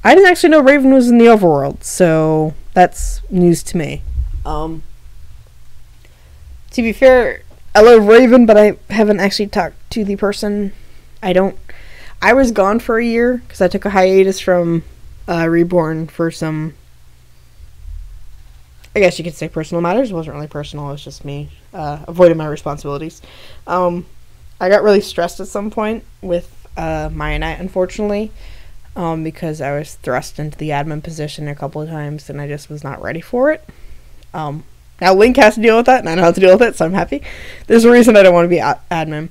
I didn't actually know Raven was in the overworld, so that's news to me. To be fair, I love Raven, but I haven't actually talked to the person. I was gone for a year because I took a hiatus from Reborn for some, I guess you could say, personal matters. It wasn't really personal. It was just me avoiding my responsibilities. I got really stressed at some point with Mianite, unfortunately, because I was thrust into the admin position a couple of times and I just was not ready for it. Now Link has to deal with that and I know how to deal with it, so I'm happy. There's a reason I don't want to be admin.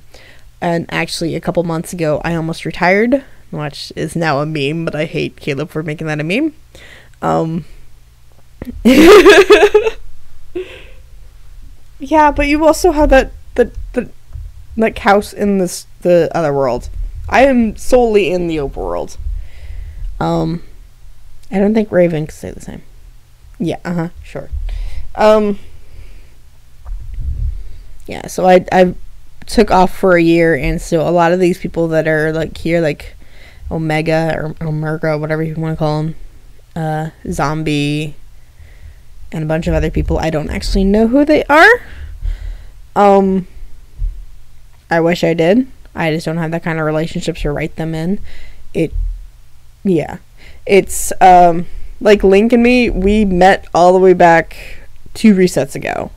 And actually, a couple months ago, I almost retired, which is now a meme, but I hate Caleb for making that a meme. Yeah, but you also have that like house in the other world. I am solely in the overworld. I don't think Raven could say the same. Yeah, sure. Yeah, so I took off for a year, and so a lot of these people that are like here, like Omega or Omerga, whatever you want to call them, Zombie, and a bunch of other people, I don't actually know who they are. I wish I did. I just don't have that kind of relationships to write them in. It's like Link and me, we met all the way back 2 resets ago.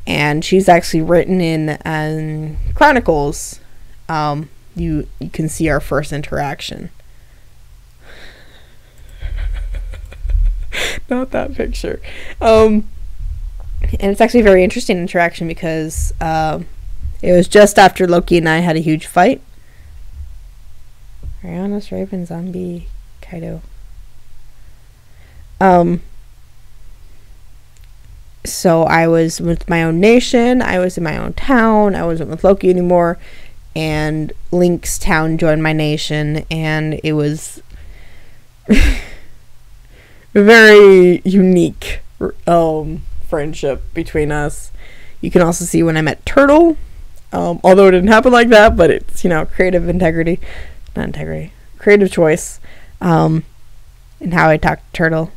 And she's actually written in Chronicles. You can see our first interaction. Not that picture. And it's actually a very interesting interaction because it was just after Loki and I had a huge fight. Arianas, Raven, Zombie, Kaido. So I was with my own nation, I was in my own town, I wasn't with Loki anymore, and Link's town joined my nation, and it was a very unique friendship between us. You can also see when I met Turtle, although it didn't happen like that, but it's, creative integrity, not integrity, creative choice, and how I talked to Turtle.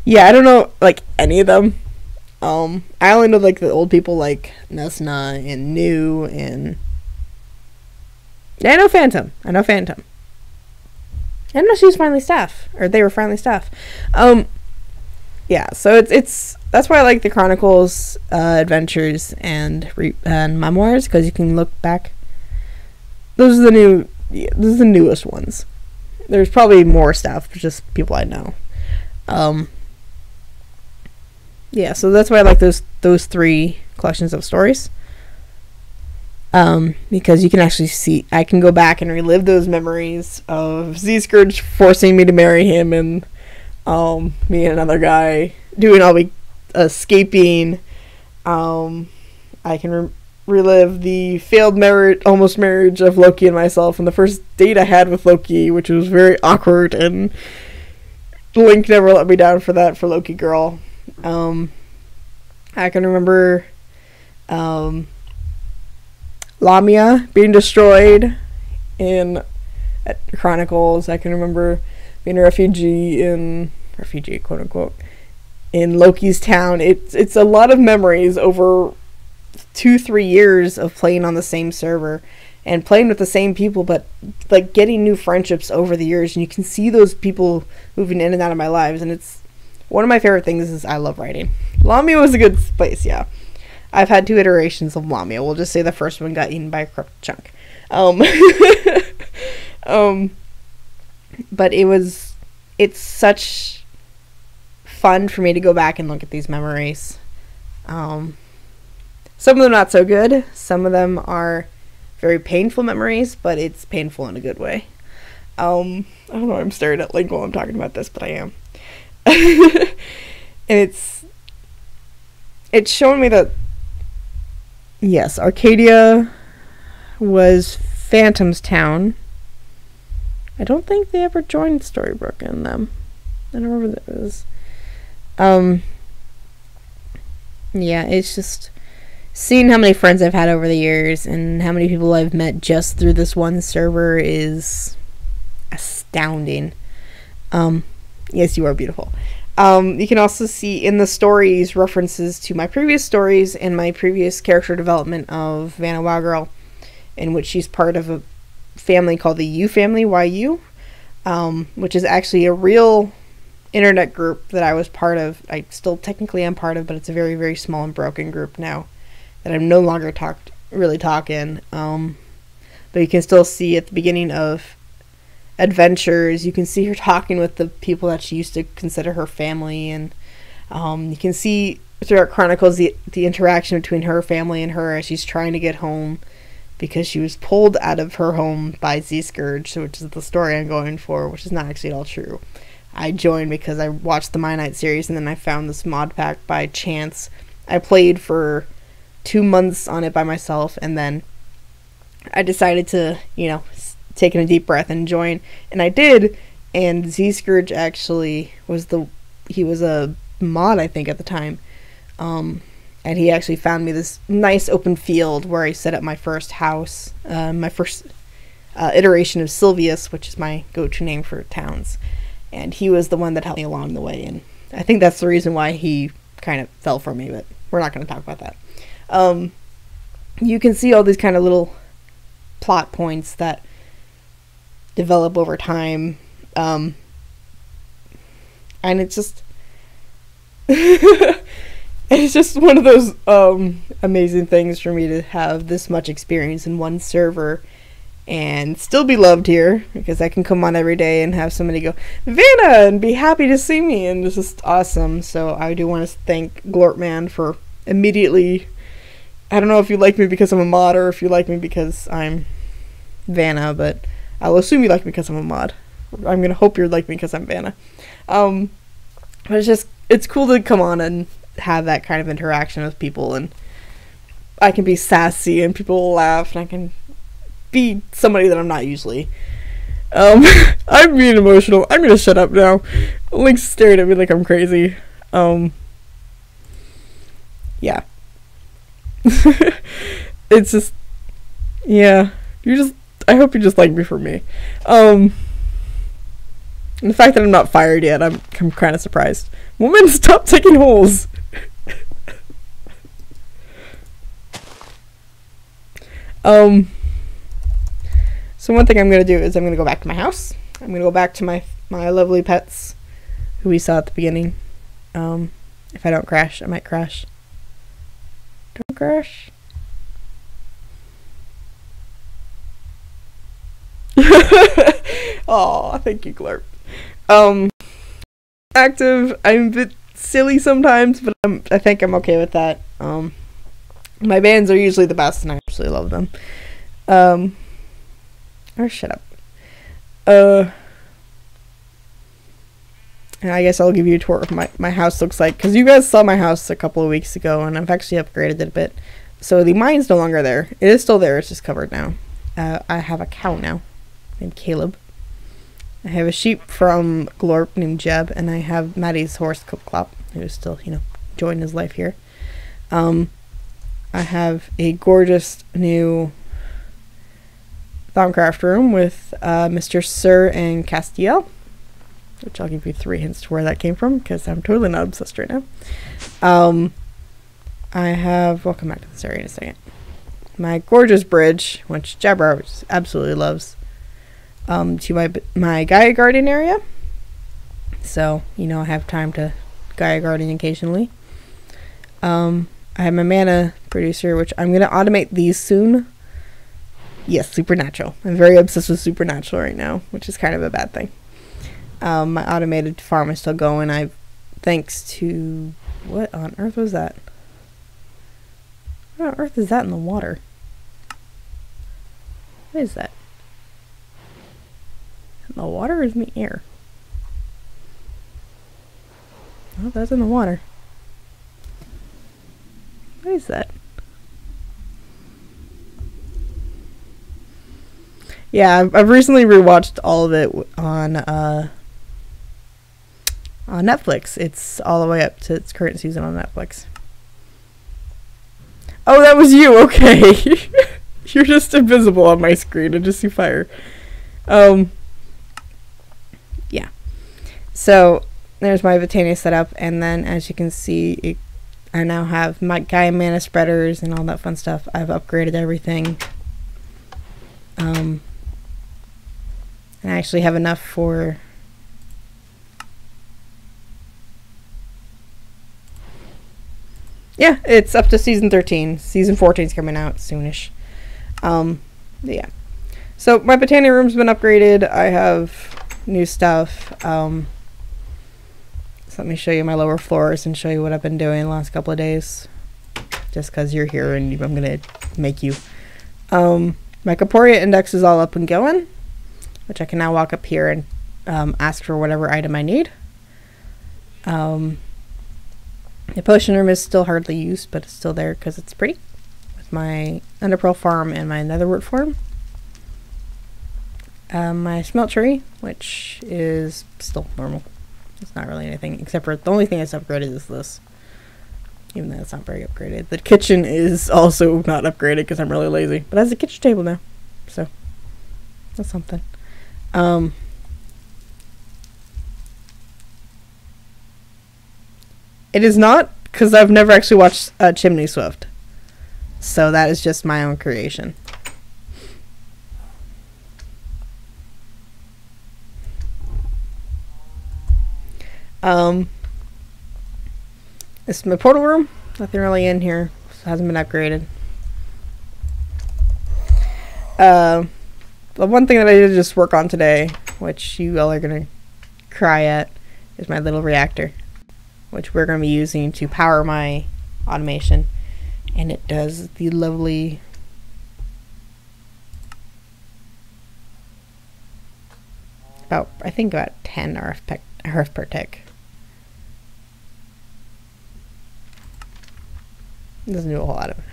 Yeah, I don't know, any of them. I only know, the old people, like Nesna and New, and... Yeah, I know Phantom. I know she was finally staff. Or they were finally staff. Yeah, so it's... That's why I like the Chronicles, Adventures, and Memoirs, because you can look back. Those are the newest ones. There's probably more staff, just people I know. Yeah, so that's why I like those 3 collections of stories. Because you can actually see, I can go back and relive those memories of Z-Scourge forcing me to marry him, and me and another guy doing all the escaping. I can relive the failed almost marriage of Loki and myself, and the first date I had with Loki, which was very awkward, and Link never let me down for that, for Loki Girl. I can remember Lamia being destroyed at Chronicles. I can remember being a refugee, quote unquote, in Loki's town. It's a lot of memories over 2-3 years of playing on the same server, and playing with the same people, but like getting new friendships over the years, and you can see those people moving in and out of my lives, and it's one of my favorite things. Is I love writing. Lamia was a good place, yeah. I've had 2 iterations of Lamia. We'll just say the first one got eaten by a corrupt chunk. But it's such fun for me to go back and look at these memories. Some of them not so good. Some of them are very painful memories, but it's painful in a good way. I don't know why I'm staring at Link while I'm talking about this, but I am. And it's showing me that, yes, Arcadia was Phantom's town. I don't think they ever joined Storybrooke in them. I don't remember that it was. Yeah, it's just seeing how many friends I've had over the years and how many people I've met just through this one server is astounding. Yes, you are beautiful. You can also see in the stories references to my previous stories and my previous character development of Vanna Wowgirl, in which she's part of a family called the U family, YU, which is actually a real internet group that I was part of. I still technically am part of, but it's a very, very small and broken group now that I'm no longer really talking. But you can still see at the beginning of adventures, you can see her talking with the people that she used to consider her family, and you can see throughout Chronicles the interaction between her family and her as she's trying to get home because she was pulled out of her home by Z-Scourge, which is the story I'm going for, which is not actually at all true. I joined because I watched the Mianite series, and then I found this mod pack by chance. I played for 2 months on it by myself, and then I decided to, take a deep breath and join, and I did. And Z-Scourge actually he was a mod, I think, at the time, and he actually found me this nice open field where I set up my first house, my first iteration of Sylvius, which is my go-to name for towns, and he was the one that helped me along the way, and I think that's the reason why he kind of fell for me, but we're not going to talk about that. You can see all these kind of little plot points that develop over time, and it's just it's just one of those amazing things for me to have this much experience in one server and still be loved here, because I can come on every day and have somebody go, Vanna, and be happy to see me, and it's just awesome. So I do want to thank Glorpman for immediately, I don't know if you like me because I'm a mod or if you like me because I'm Vanna, but I'll assume you like me because I'm a mod. I'm going to hope you like me because I'm Vanna. But it's cool to come on and have that kind of interaction with people, and I can be sassy and people will laugh, and I can be somebody that I'm not usually. I'm being emotional. I'm gonna shut up now. Link's staring at me like I'm crazy. Yeah. It's just, yeah. I hope you just like me for me. And the fact that I'm not fired yet, I'm kind of surprised. Woman, stop taking holes. So one thing I'm going to do is I'm going to go back to my house. I'm going to go back to my lovely pets who we saw at the beginning. If I don't crash, I might crash. Don't crash. Oh, thank you, Glurp. Active. I'm a bit silly sometimes, but I think I'm okay with that. My bands are usually the best, and I absolutely love them. Or shut up. And I guess I'll give you a tour of what my house looks like, because you guys saw my house a couple of weeks ago, and I've actually upgraded it a bit. So the mine's no longer there. It is still there, it's just covered now. I have a cow now, named Caleb. I have a sheep from Glorp named Jeb, and I have Maddie's horse, Clop, who's still, enjoying his life here. I have a gorgeous new Thaumcraft room with Mr. Sir and Castiel, which I'll give you 3 hints to where that came from, because I'm totally not obsessed right now. I have, we'll come back to this area in a second. my gorgeous bridge, which Jabra absolutely loves, to my Gaia Garden area. So, you know, I have time to Gaia Garden occasionally. I have my mana producer, which I'm going to automate these soon. Yes, Supernatural. I'm very obsessed with Supernatural right now, which is kind of a bad thing. My automated farm is still going. Thanks to... What on earth was that? What on earth is that in the water? What is that? In the water or is in the air? Oh, that's in the water. What is that? Yeah, I've recently rewatched all of it on Netflix. It's all the way up to its current season on Netflix. Oh, that was you. Okay. You're just invisible on my screen. I just see fire. Yeah. So, there's my Botania setup. And then, as you can see, I now have my Gaia mana spreaders and all that fun stuff. I've upgraded everything. And I actually have enough for... Yeah, it's up to season 13. Season 14 is coming out soonish. Yeah. So my Botania room's been upgraded. I have new stuff. So let me show you my lower floors and show you what I've been doing the last couple of days. Just because you're here and I'm going to make you. My Corporea index is all up and going, which I can now walk up here and ask for whatever item I need. The potion room is still hardly used, but it's still there because it's pretty. With my Underpearl farm and my Netherwort farm. My smeltery, which is still normal. It's not really anything, except for the only thing that's upgraded is this. Even though it's not very upgraded. The kitchen is also not upgraded because I'm really lazy. But it has a kitchen table now. So, that's something. It is not, because I've never actually watched Chimney Swift. So that is just my own creation. This is my portal room. Nothing really in here. It hasn't been upgraded. The one thing that I did just work on today, which you all are going to cry at, is my little reactor, which we're going to be using to power my automation. And it does the lovely I think about 10 RF per tick. It doesn't do a whole lot of it.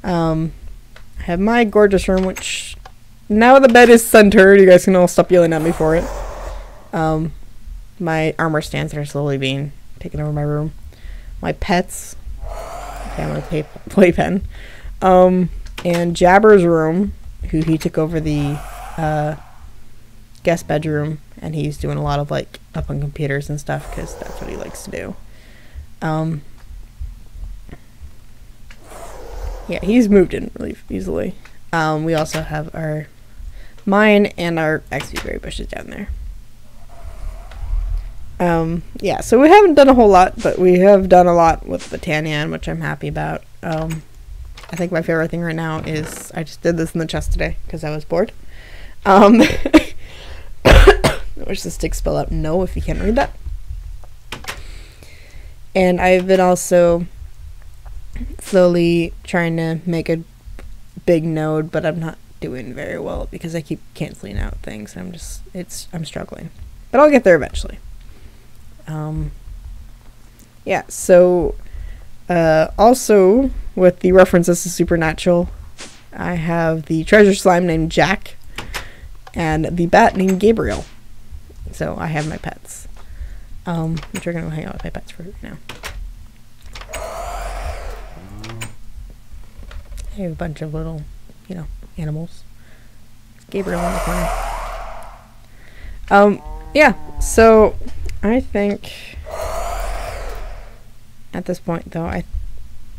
I have my gorgeous room, which now the bed is centered. You guys can all stop yelling at me for it. My armor stands that are slowly being taken over my room. My pets, family playpen, and Jabber's room, who he took over the guest bedroom, and he's doing a lot of like up on computers and stuff because that's what he likes to do. Yeah, he's moved in really easily. We also have mine and our XP berry bushes down there. Yeah, so we haven't done a whole lot, but we have done a lot with Botania, which I'm happy about. I think my favorite thing right now is I just did this in the chest today because I was bored. Wish the stick spell out no if you can't read that. And I've been also slowly trying to make a big node, but I'm not doing very well because I keep canceling out things. I'm struggling, but I'll get there eventually. Yeah, so also with the references to Supernatural, I have the treasure slime named Jack and the bat named Gabriel. So I have my pets, which we're gonna hang out with my pets for right now. I have a bunch of little, animals. It's Gabriel in the corner. Yeah, so I think at this point, though,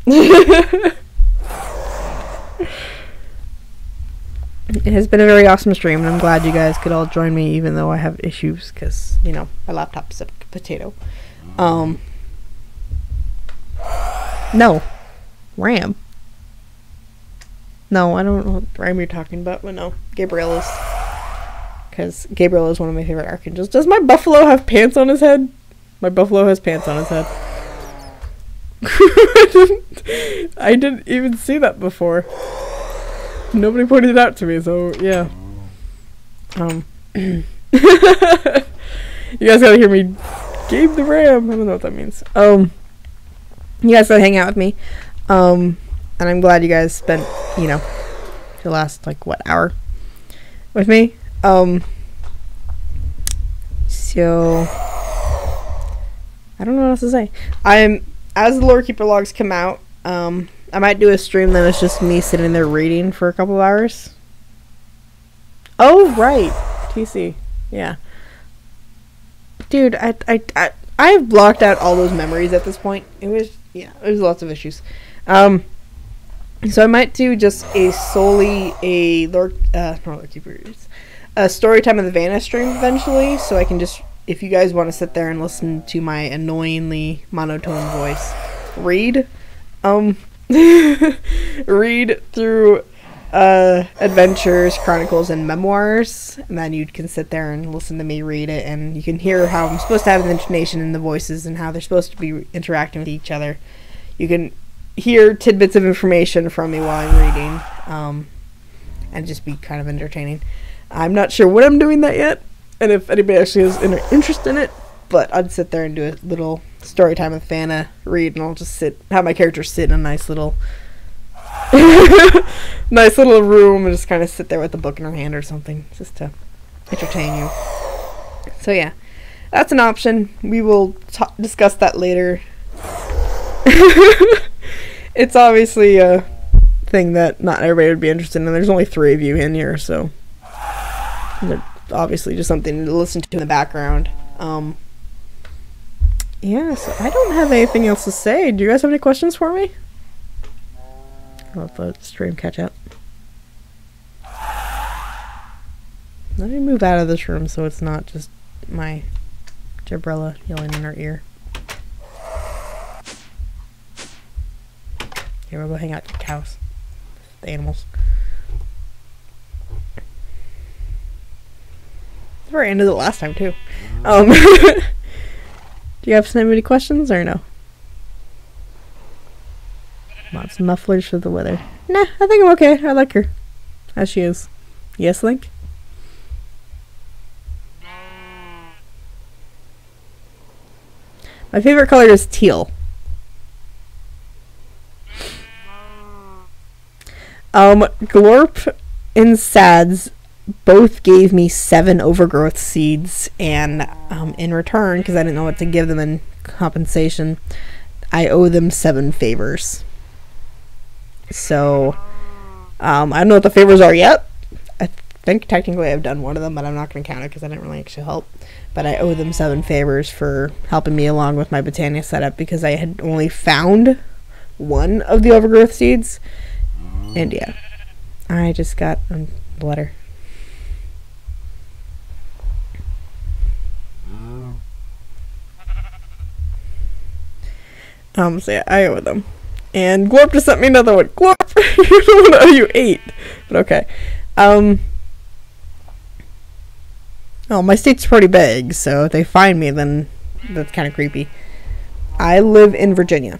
It has been a very awesome stream, and I'm glad you guys could all join me, even though I have issues, because, you know, my laptop's a potato. No. RAM. No, I don't know what RAM you're talking about, but no. Gabriel is. Because Gabriel is one of my favorite archangels. Does my buffalo have pants on his head? My buffalo has pants on his head. I didn't even see that before. Nobody pointed it out to me, so yeah. You guys gotta hear me. Gabe the Ram. I don't know what that means. You guys gotta hang out with me. And I'm glad you guys spent, you know, the last, like, what, hour with me. So I don't know what else to say. As the Lore Keeper logs come out, I might do a stream that is just me sitting there reading for a couple of hours. Oh, right. TC. Yeah. Dude, I've blocked out all those memories at this point. It was lots of issues. So I might do just solely a Lore Keepers, a Storytime of the Vanna stream eventually, so I can just, if you guys want to sit there and listen to my annoyingly monotone voice read through adventures, chronicles, and memoirs, and then you can sit there and listen to me read it, and you can hear how I'm supposed to have the intonation in the voices and how they're supposed to be interacting with each other. You can hear tidbits of information from me while I'm reading, and just be kind of entertaining. I'm not sure when I'm doing that yet, and if anybody actually has any interest in it, but I'd sit there and do a little story time with Vanna read, and I'll just have my character sit in a nice little room and just kind of sit there with a book in her hand or something, just to entertain you. So yeah, that's an option. We will discuss that later. It's obviously a thing that not everybody would be interested in. There's only 3 of you in here, so obviously just something to listen to in the background. Yeah, so I don't have anything else to say. Do you guys have any questions for me? I'll let the stream catch up. Let me move out of this room so it's not just my Jabrella yelling in her ear. Here, we'll go hang out with the cows. The animals. It's the very end of the last time, too. Do you have so many questions, or no? Want some mufflers for the weather? Nah, I think I'm okay. I like her. As she is. Yes, Link? My favorite color is teal. Glorp and Sads both gave me 7 overgrowth seeds, and in return, because I didn't know what to give them in compensation, I owe them 7 favors. So I don't know what the favors are yet. I think technically I've done one of them, but I'm not going to count it because I didn't really actually help. But I owe them 7 favors for helping me along with my Botania setup, because I had only found 1 of the overgrowth seeds. And yeah, I just got a letter. So yeah, I owe them. And Glorp just sent me another one. Glorp! You don't owe you 8. But okay. Oh, my state's pretty big, so if they find me, then that's kind of creepy. I live in Virginia.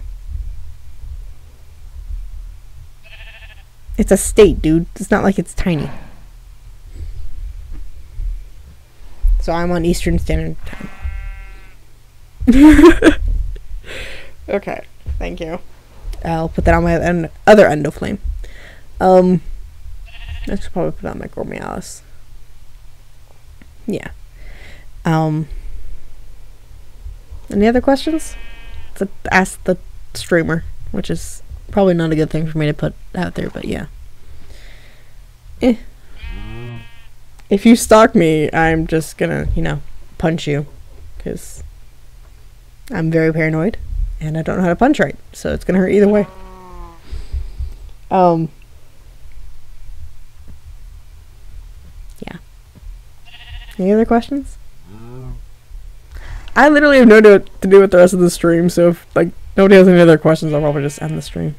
It's a state, dude. It's not like it's tiny. So I'm on Eastern Standard Time. Okay, thank you. I'll put that on my other endoflame. I should probably put it on my Gormialis. Yeah. Any other questions? Ask the streamer, which is probably not a good thing for me to put out there, but yeah. If you stalk me, I'm just gonna, you know, punch you, because I'm very paranoid, and I don't know how to punch right, so it's gonna hurt either way. Yeah. Any other questions? I literally have no to do with the rest of the stream, so if like nobody has any other questions, I'll probably just end the stream.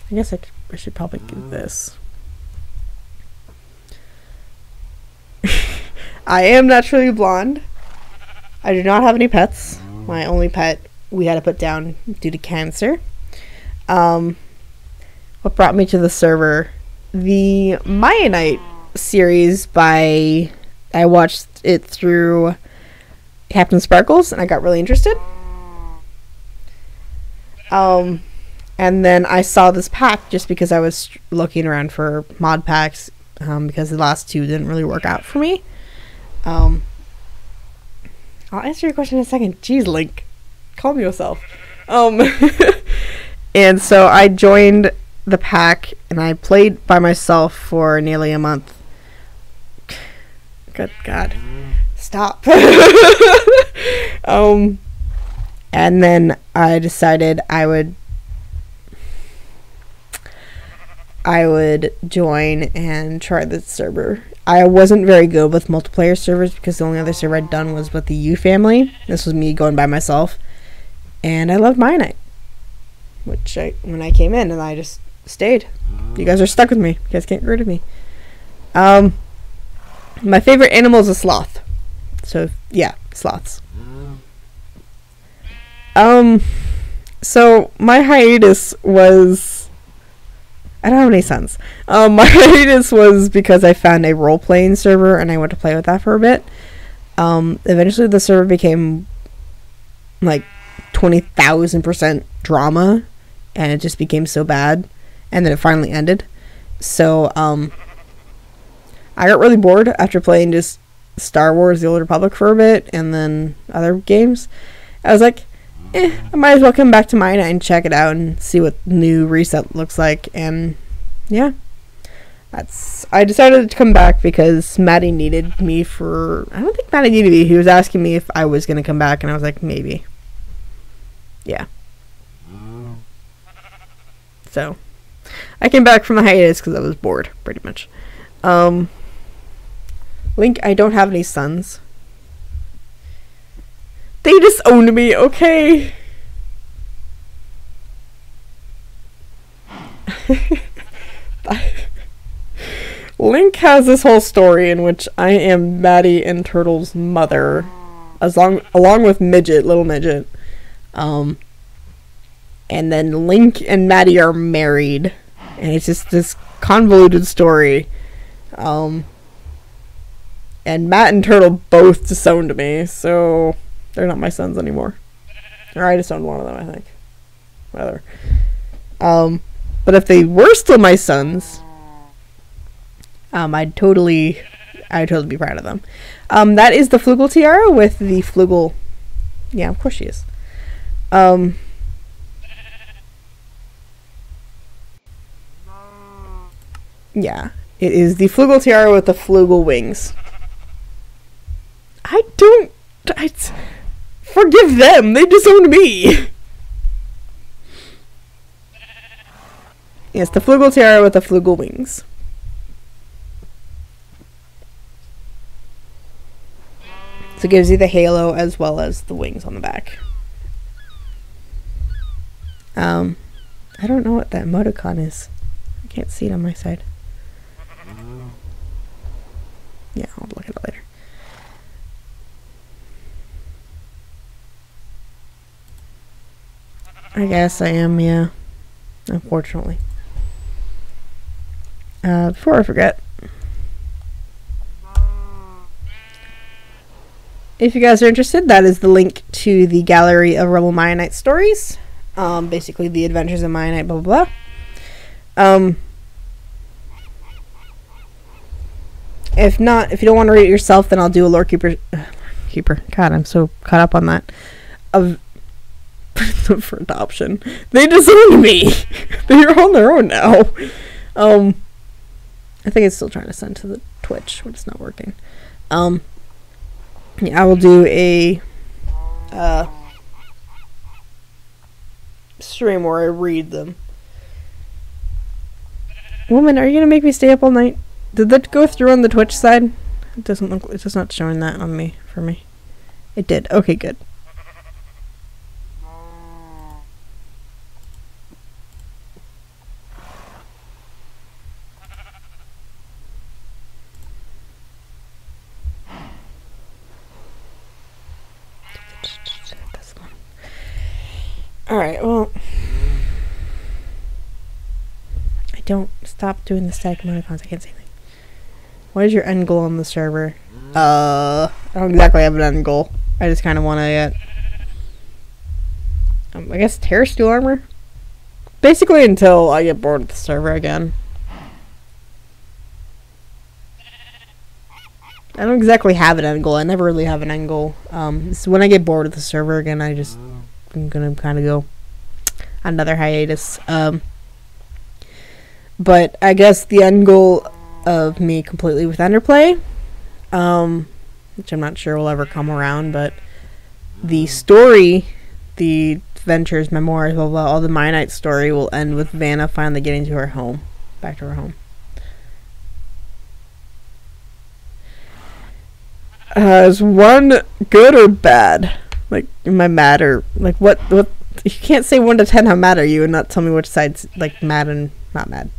I guess I should probably do this. I am naturally blonde. I do not have any pets. My only pet we had to put down due to cancer. What brought me to the server? The Mianite series I watched it through Captain Sparkles and I got really interested. And then I saw this pack just because I was looking around for mod packs because the last two didn't really work out for me. I'll answer your question in a second. Jeez, Link. Calm yourself. And so I joined the pack and I played by myself for nearly a month. Good God. Stop. And then I decided I would join and try the server. I wasn't very good with multiplayer servers because the only other server I'd done was with the U family. This was me going by myself. And I loved Mianite. When I came in and I just stayed. You guys are stuck with me. You guys can't get rid of me. My favorite animal is a sloth. So, yeah, sloths. So my hiatus was... I don't have any sons. My hiatus was because I found a role-playing server and I went to play with that for a bit. Eventually the server became like 20,000% drama and it just became so bad and then it finally ended. So I got really bored after playing just Star Wars The Old Republic for a bit and then other games. I was like, I might as well come back to mine and check it out and see what new reset looks like. And yeah, I decided to come back because Maddie needed me for... I don't think Maddie needed me. He was asking me if I was going to come back and I was like, maybe. Yeah. So I came back from the hiatus because I was bored, pretty much. Link, I don't have any sons. They disowned me, okay? Link has this whole story in which I am Maddie and Turtle's mother, along with Little Midget. And then Link and Maddie are married, and it's just this convoluted story. And Matt and Turtle both disowned me, so they're not my sons anymore. Or I disowned one of them, I think. Rather. But if they were still my sons, I'd totally be proud of them. That is the Flugel tiara with the Flugel. Yeah, of course she is. Yeah, it is the Flugel tiara with the Flugel wings. I forgive them. They disowned me. Yes, the Flugel tiara with the Flugel wings. So it gives you the halo as well as the wings on the back. I don't know what that emoticon is. I can't see it on my side. Yeah, I'll look at it later. I guess I am, yeah. Unfortunately. Before I forget, if you guys are interested, that is the link to the gallery of Rebel Mianite stories. Basically the adventures of Mianite, blah blah blah. If not, if you don't want to read it yourself, then I'll do a lore keeper. God, I'm so caught up on that. For adoption. They disowned me. They're on their own now. I think it's still trying to send to the Twitch, but it's not working. I will do a stream where I read them. Woman, are you gonna make me stay up all night? Did that go through on the Twitch side? It doesn't look. It's just not showing that on me for me. It did. Okay, good. Alright, well, I don't stop doing the static emoticons. I can't say anything. What is your end goal on the server? I don't exactly have an end goal. I just kind of want to get, I guess, terrestrial armor? Basically until I get bored with the server again. I don't exactly have an end goal. I never really have an end goal. So when I get bored with the server again, I'm gonna kind of go on another hiatus. But I guess the end goal of me completely with Enderplay, which I'm not sure will ever come around, but the story, the adventures, memoirs, blah, blah, all the Mianite story will end with Vanna finally getting to her home, back to her home. Is one good or bad? Like, am I mad or, like, what, you can't say 1 to 10 how mad are you and not tell me which side's, like, mad and not mad.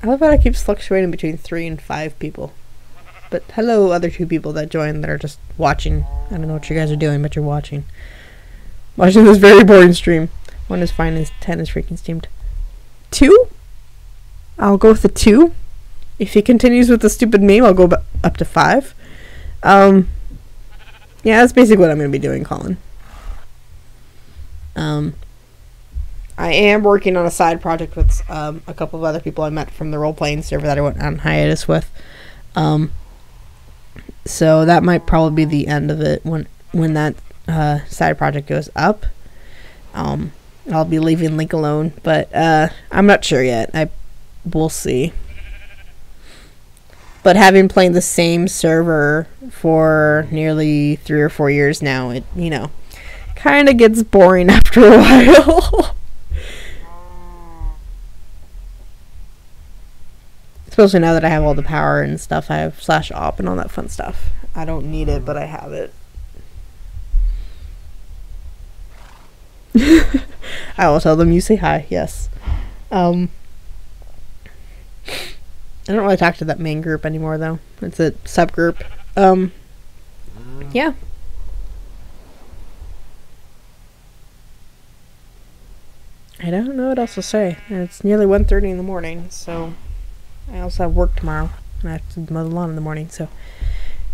I love how it keeps fluctuating between 3 and 5 people. But hello, other 2 people that joined that are just watching. I don't know what you guys are doing, but you're watching. Watching this very boring stream. 1 is fine, 10 is freaking steamed. 2? I'll go with the 2. If he continues with the stupid meme, I'll go up to 5. Yeah, that's basically what I'm going to be doing, Colin. I am working on a side project with a couple of other people I met from the role-playing server that I went on hiatus with. So that might probably be the end of it when that side project goes up. I'll be leaving Link alone, but I'm not sure yet. We'll see. But having played the same server for nearly 3 or 4 years now, it, you know, kind of gets boring after a while. Especially now that I have all the power and stuff. I have /op and all that fun stuff. I don't need it, but I have it. I will tell them you say hi, yes. I don't really talk to that main group anymore, though. It's a subgroup. Yeah. I don't know what else to say. And it's nearly 1:30 in the morning, so I also have work tomorrow. And I have to mow the lawn in the morning, so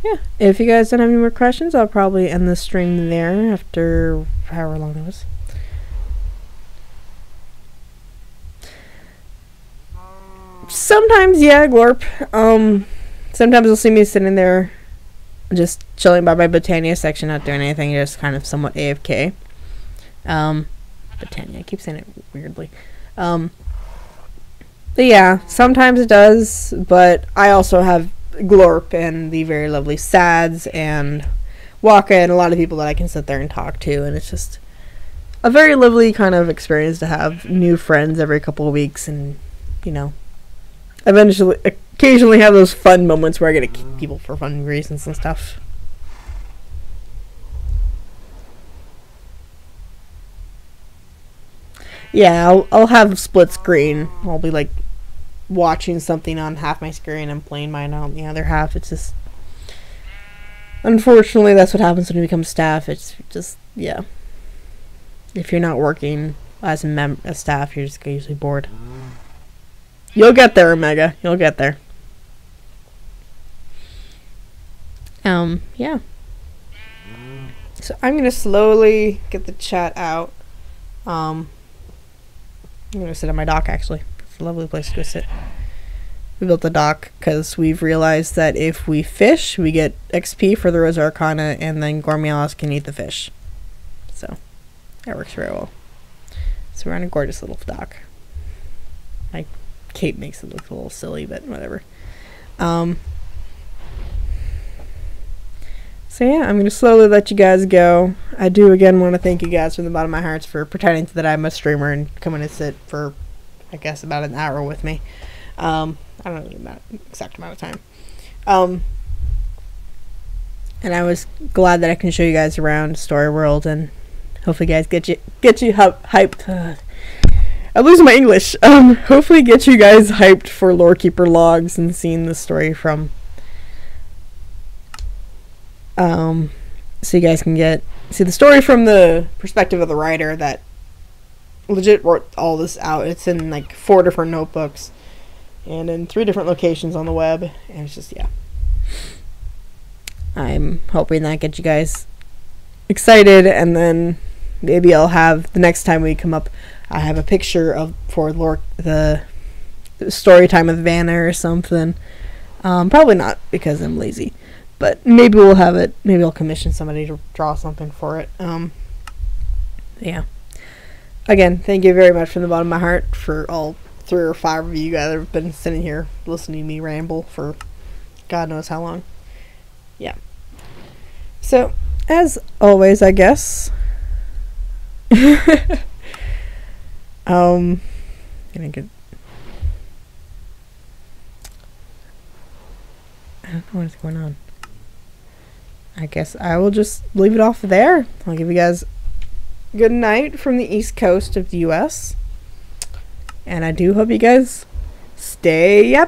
yeah. If you guys don't have any more questions, I'll probably end the stream there after however long it was. Sometimes, yeah, Glorp. Sometimes you'll see me sitting there just chilling by my Botania section, not doing anything, just kind of somewhat AFK. Botania, I keep saying it weirdly. But yeah, sometimes it does, but I also have Glorp and the very lovely Sads and Waka and a lot of people that I can sit there and talk to, and it's just a very lovely kind of experience to have new friends every couple of weeks, and, you know, occasionally have those fun moments where I get to kick people for fun reasons and stuff. Yeah, I'll have split screen. I'll be like watching something on half my screen and playing mine on the other half. It's just, unfortunately, that's what happens when you become staff. It's just, yeah. If you're not working as a staff, you're just usually bored. You'll get there, Omega. You'll get there. Yeah. So I'm gonna slowly get the chat out. I'm gonna sit on my dock, actually. It's a lovely place to go sit. We built the dock because we've realized that if we fish, we get XP for the Rose Arcana, and then Gormialis can eat the fish. So, That works very well. So we're on a gorgeous little dock. My cape makes it look a little silly, but whatever. So yeah, I'm going to slowly let you guys go. I do again want to thank you guys from the bottom of my heart for pretending that I'm a streamer and coming to sit for, I guess, about an hour with me. I don't know the exact amount of time. And I was glad that I can show you guys around Story World and hopefully guys get you hyped. I'm losing my English. Hopefully get you guys hyped for Lorekeeper Logs and seeing the story from so you guys can see the story from the perspective of the writer that legit wrote all this out. It's in like 4 different notebooks and in 3 different locations on the web, and it's just, yeah. I'm hoping that gets you guys excited, and then maybe I'll have, the next time we come up, I have a picture for the story time with Vanna or something. Probably not, because I'm lazy, but maybe we'll have it. Maybe I'll commission somebody to draw something for it. Yeah. Again, thank you very much from the bottom of my heart for all 3 or 5 of you guys that have been sitting here listening to me ramble for God knows how long. Yeah. So, as always, I guess, gonna get, I don't know what's going on. I guess I will just leave it off there. I'll give you guys good night from the East Coast of the US. And I do hope you guys stay up.